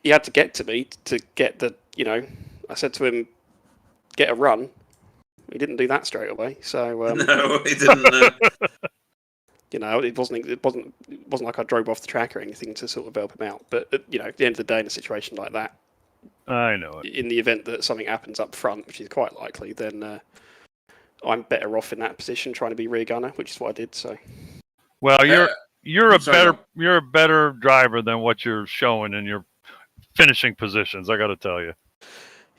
He had to get to me to get the. I said to him, "Get a run." He didn't do that straight away. So no, he didn't. It wasn't like I drove off the track or anything to sort of help him out. But at the end of the day, in a situation like that, I know it. In the event that something happens up front, which is quite likely, then I'm better off in that position trying to be rear gunner, which is what I did. So, well, you're a better driver than what you're showing in your finishing positions. I got to tell you.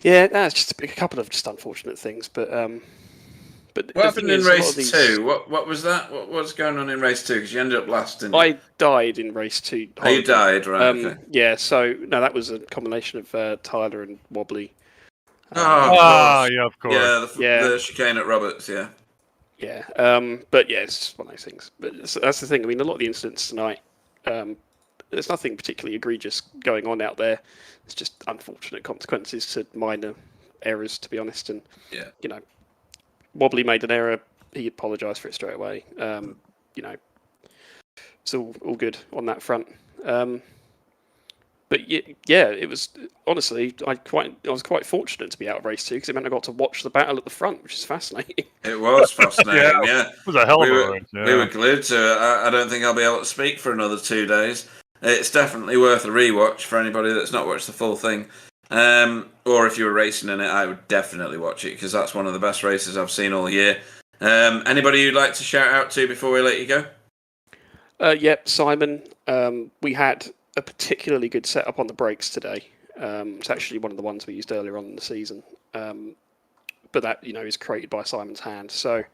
Yeah, it's just a couple of just unfortunate things, but what happened in race 2? What was that? What's going on in race 2? Because you ended up last, didn't you? I died in race 2. Oh, you died, right? Okay. Yeah. So no, that was a combination of Tyler and Wobbly. Yeah, of course. Yeah, the chicane at Roberts. Yeah. Yeah. But yeah, it's just one of those things. But that's the thing. I mean, a lot of the incidents tonight. There's nothing particularly egregious going on out there. It's just unfortunate consequences to minor errors, to be honest. And Wobbly made an error. He apologised for it straight away. It's all good on that front. But yeah, it was honestly I was quite fortunate to be out of race 2 because it meant I got to watch the battle at the front, which is fascinating. It was fascinating. Yeah, it was a hell of a race. Yeah. We were glued to it. I don't think I'll be able to speak for another 2 days. It's definitely worth a rewatch for anybody that's not watched the full thing. Or if you were racing in it, I would definitely watch it because that's one of the best races I've seen all year. Anybody you'd like to shout out to before we let you go? Yep, Simon. We had a particularly good setup on the brakes today. It's actually one of the ones we used earlier on in the season. But that, is created by Simon's hand. So,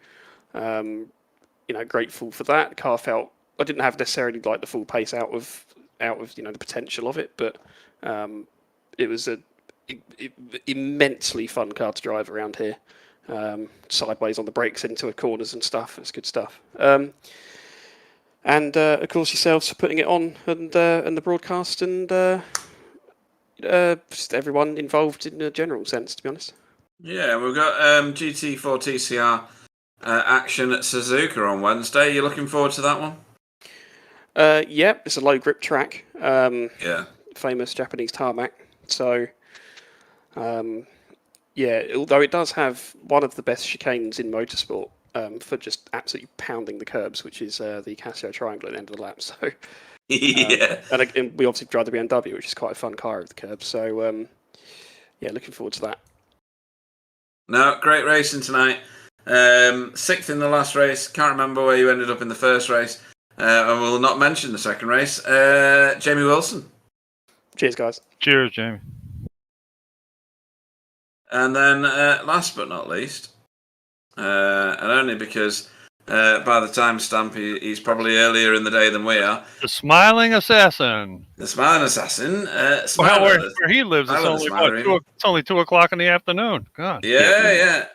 grateful for that. The car felt, I didn't have necessarily like the full pace out of the potential of it, but it was a immensely fun car to drive around here. Sideways on the brakes into corners and stuff. It's good stuff. And of course yourselves for putting it on and the broadcast and just everyone involved in a general sense, to be honest. Yeah, we've got GT4 TCR action at Suzuka on Wednesday. You looking forward to that one? Yeah, it's a low grip track. Yeah. Famous Japanese tarmac. So, yeah, although it does have one of the best chicanes in motorsport for just absolutely pounding the curbs, which is the Casio Triangle at the end of the lap. So, yeah. And we obviously drive the BMW, which is quite a fun car over the curbs. So, yeah, looking forward to that. No, great racing tonight. 6th in the last race. Can't remember where you ended up in the first race. And we'll not mention the second race. Jamie Wilson. Cheers, guys. Cheers, Jamie. And then last but not least, and only because by the time stamp he's probably earlier in the day than we are. The Smiling Assassin. The Smiling Assassin. Well, where he lives, it's only 2 o'clock in the afternoon. God. Yeah.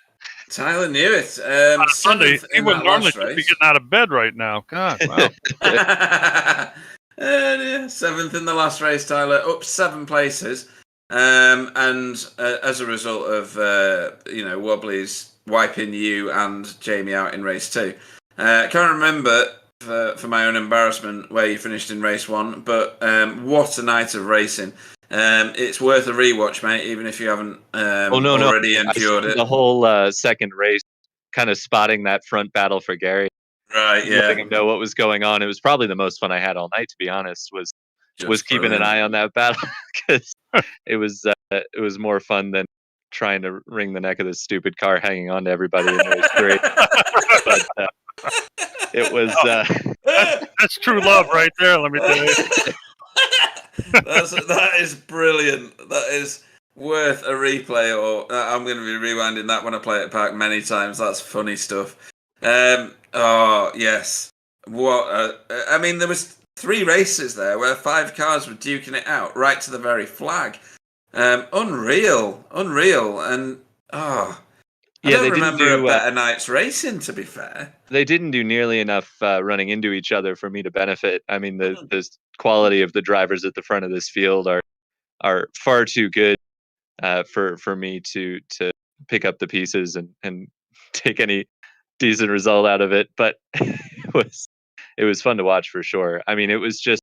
Tyler knew it. On Sunday, he wouldn't normally be getting out of bed right now. God, wow. 7th in the last race, Tyler, up 7 places. And as a result of Wobbly's wiping you and Jamie out in race 2. Can't remember for my own embarrassment where you finished in race 1, but what a night of racing. It's worth a rewatch, mate, even if you haven't already endured it. The whole second race, kind of spotting that front battle for Gary. Right, yeah. Letting him know what was going on. It was probably the most fun I had all night, to be honest, was keeping an eye on that battle, because it was more fun than trying to wring the neck of this stupid car hanging on to everybody in race 3. But it was... That's true love right there, let me tell you. That is brilliant. That is worth a replay, or I'm going to be rewinding that when I play it back many times. That's funny stuff. Oh, yes. What? I mean, there was 3 races there where 5 cars were duking it out right to the very flag. Unreal. And I don't remember a better night's racing, to be fair. They didn't do nearly enough running into each other for me to benefit. I mean, the quality of the drivers at the front of this field are far too good for me to pick up the pieces and take any decent result out of it. But it was fun to watch for sure. I mean, it was just,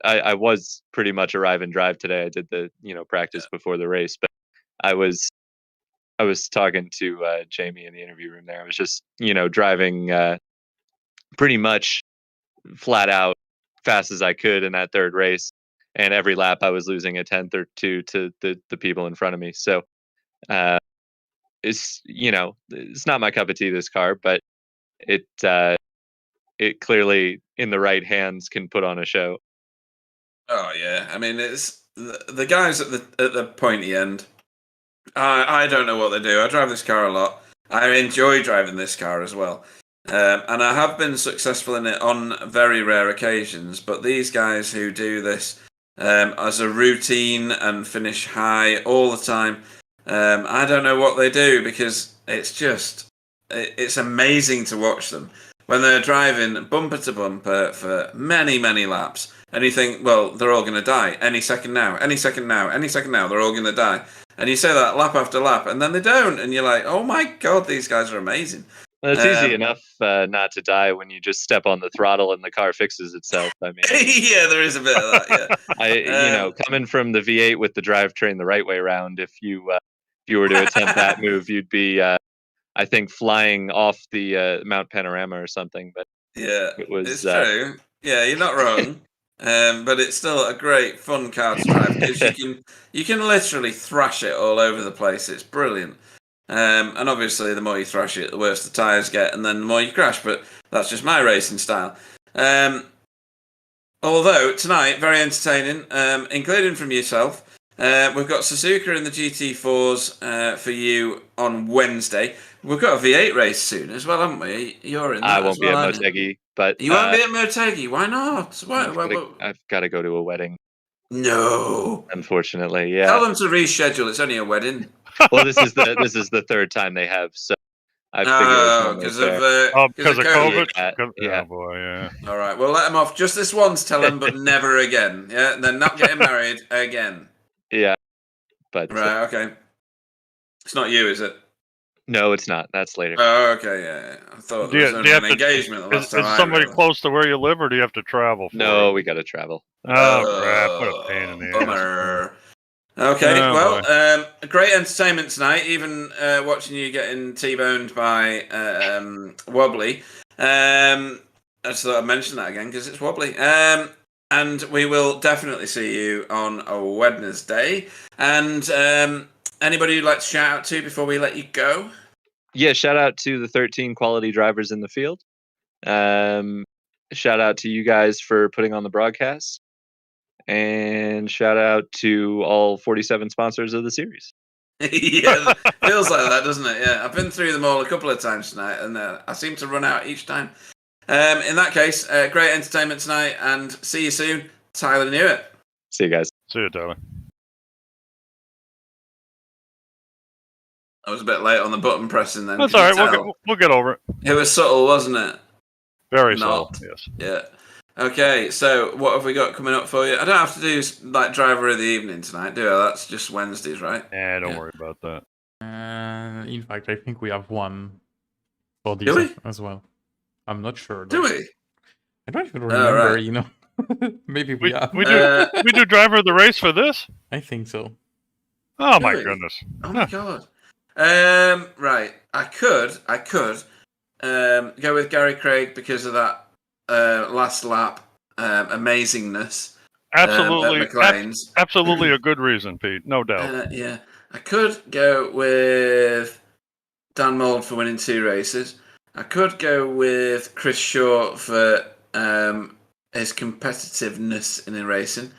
I was pretty much arrive and drive today. I did the practice before the race, but I was talking to Jamie in the interview room there. I was just driving pretty much flat out fast as I could in that third race, and every lap I was losing a 10th or 2 to the people in front of me. So it's not my cup of tea, this car, but it clearly in the right hands can put on a show. Oh yeah, I mean, it's the guys at the pointy end. I don't know what they do. I drive this car a lot. I enjoy driving this car as well. And I have been successful in it on very rare occasions. But these guys who do this as a routine and finish high all the time, I don't know what they do, because it's amazing to watch them when they're driving bumper to bumper for many, many laps. And you think, well, they're all going to die any second now, any second now, any second now, they're all going to die. And you say that lap after lap, and then they don't. And you're like, oh my God, these guys are amazing. Well, it's easy enough not to die when you just step on the throttle and the car fixes itself. I mean, yeah, there is a bit of that. Yeah, coming from the V8 with the drivetrain the right way around, if you were to attempt that move, you'd be, I think, flying off the Mount Panorama or something. But yeah, it's true. Yeah, you're not wrong. But it's still a great fun car to drive because you can literally thrash it all over the place. It's brilliant. And obviously, the more you thrash it, the worse the tyres get, and then the more you crash. But that's just my racing style. Although tonight, very entertaining, including from yourself. We've got Suzuka in the GT4s for you on Wednesday. We've got a V8 race soon as well, haven't we? You're in that I won't be at Motegi, but you won't be at Motegi. Why not? I've got to go to a wedding. No, unfortunately, yeah. Tell them to reschedule. It's only a wedding. Well, this is the third time they have, so I figured because of COVID. Yeah. Oh boy, yeah. All right, we'll let them off just this once. Tell them, but never again. Yeah, they're not getting married again. Yeah, but right, okay. It's not you, is it? No, it's not. That's later. Oh, okay, yeah. I thought there was only an engagement. Is somebody close to where you live, or do you have to travel? No, we got to travel. Oh crap! What a pain in the ass. Okay, a great entertainment tonight. Even watching you getting T-boned by Wobbly. I just thought I'd mention that again because it's Wobbly. And we will definitely see you on a Wednesday. And anybody you'd like to shout out to before we let you go? Yeah, shout out to the 13 quality drivers in the field. Shout out to you guys for putting on the broadcast. And shout out to all 47 sponsors of the series. Yeah, feels like that, doesn't it? Yeah, I've been through them all a couple of times tonight, and I seem to run out each time. In that case, great entertainment tonight, and see you soon. Tyler Newitt. See you guys. See you, Tyler. I was a bit late on the button pressing then. That's all right. We'll get over it. It was subtle, wasn't it? Very subtle, yes. Yeah. Okay, so what have we got coming up for you? I don't have to do like driver of the evening tonight, do I? That's just Wednesdays, right? Yeah, don't worry about that. In fact, I think we have one for this as well. I'm not sure. Do we? I don't even remember, you know. Maybe we have. We do driver of the race for this? I think so. Oh my goodness. Oh my god. Right. I could go with Gary Craig because of that last lap amazingness. Absolutely. Absolutely a good reason, Pete. No doubt. Yeah. I could go with Dan Mould for winning 2 races. I could go with Chris Short for his competitiveness in racing.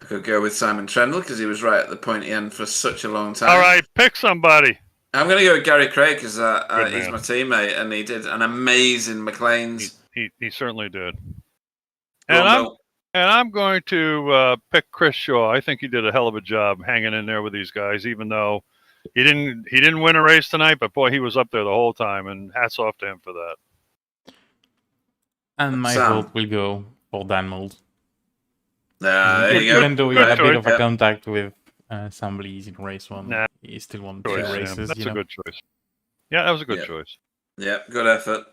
I could go with Simon Trendle because he was right at the pointy end for such a long time. All right, pick somebody. I'm going to go with Gary Craig because he's my teammate and he did an amazing McLaren's. He certainly did. And I'm going to pick Chris Shaw. I think he did a hell of a job hanging in there with these guys, even though he didn't win a race tonight. But boy, he was up there the whole time, and hats off to him for that. And my vote will go for Dan Mould. There you go. Even though we had a bit of a contact with Sam Blees in race 1, he still won 2 races. That's a good choice. Yeah, that was a good choice. Yeah, good effort.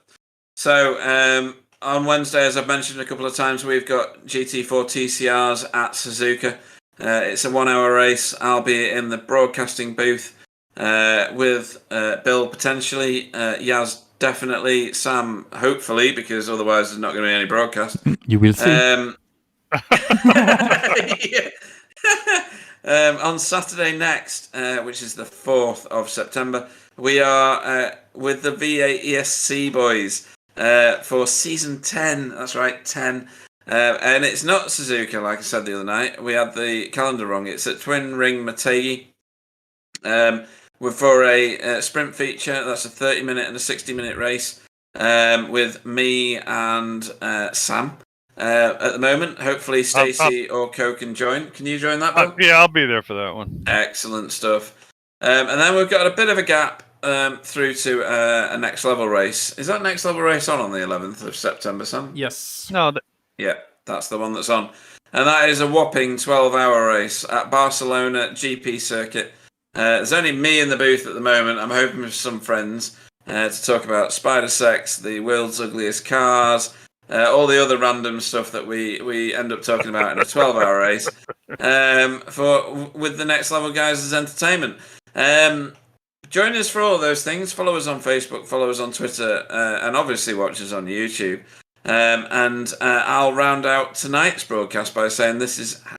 So on Wednesday, as I've mentioned a couple of times, we've got GT4 TCRs at Suzuka. It's a 1-hour race. I'll be in the broadcasting booth with Bill potentially, Yaz definitely, Sam hopefully, because otherwise there's not going to be any broadcast. You will see. On Saturday next, which is the 4th of September, we are with the V8 ESC boys for season 10. That's right, 10. And it's not Suzuka, like I said the other night. We had the calendar wrong. It's at Twin Ring Motegi. We're for a sprint feature. That's a 30-minute and a 60-minute race with me and Sam. At the moment, hopefully Stacey or Co can join. Can you join that, Bill? Yeah, I'll be there for that one. Excellent stuff. And then we've got a bit of a gap through to a next level race. Is that next level race on the 11th of September, Sam? Yes. No. Yeah, that's the one that's on. And that is a whopping 12-hour race at Barcelona GP circuit. There's only me in the booth at the moment. I'm hoping for some friends. to talk about Spider Sex, the world's ugliest cars, all the other random stuff that we end up talking about in a 12-hour race. With the Next Level Guys as entertainment. Join us for all those things. Follow us on Facebook, follow us on Twitter, and obviously watch us on YouTube. And I'll round out tonight's broadcast by saying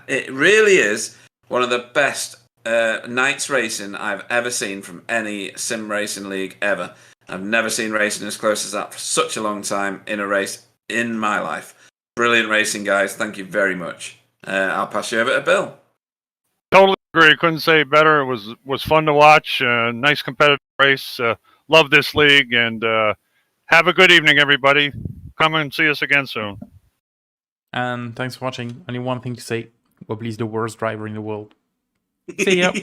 it really is one of the best nights racing I've ever seen from any sim racing league ever. I've never seen racing as close as that for such a long time in a race in my life. Brilliant racing, guys. Thank you very much. I'll pass you over to Bill. Totally agree. Couldn't say it better. It was fun to watch. Nice competitive race. Love this league. And have a good evening, everybody. Come and see us again soon. And thanks for watching. Only one thing to say. Wobbly's the worst driver in the world. See ya.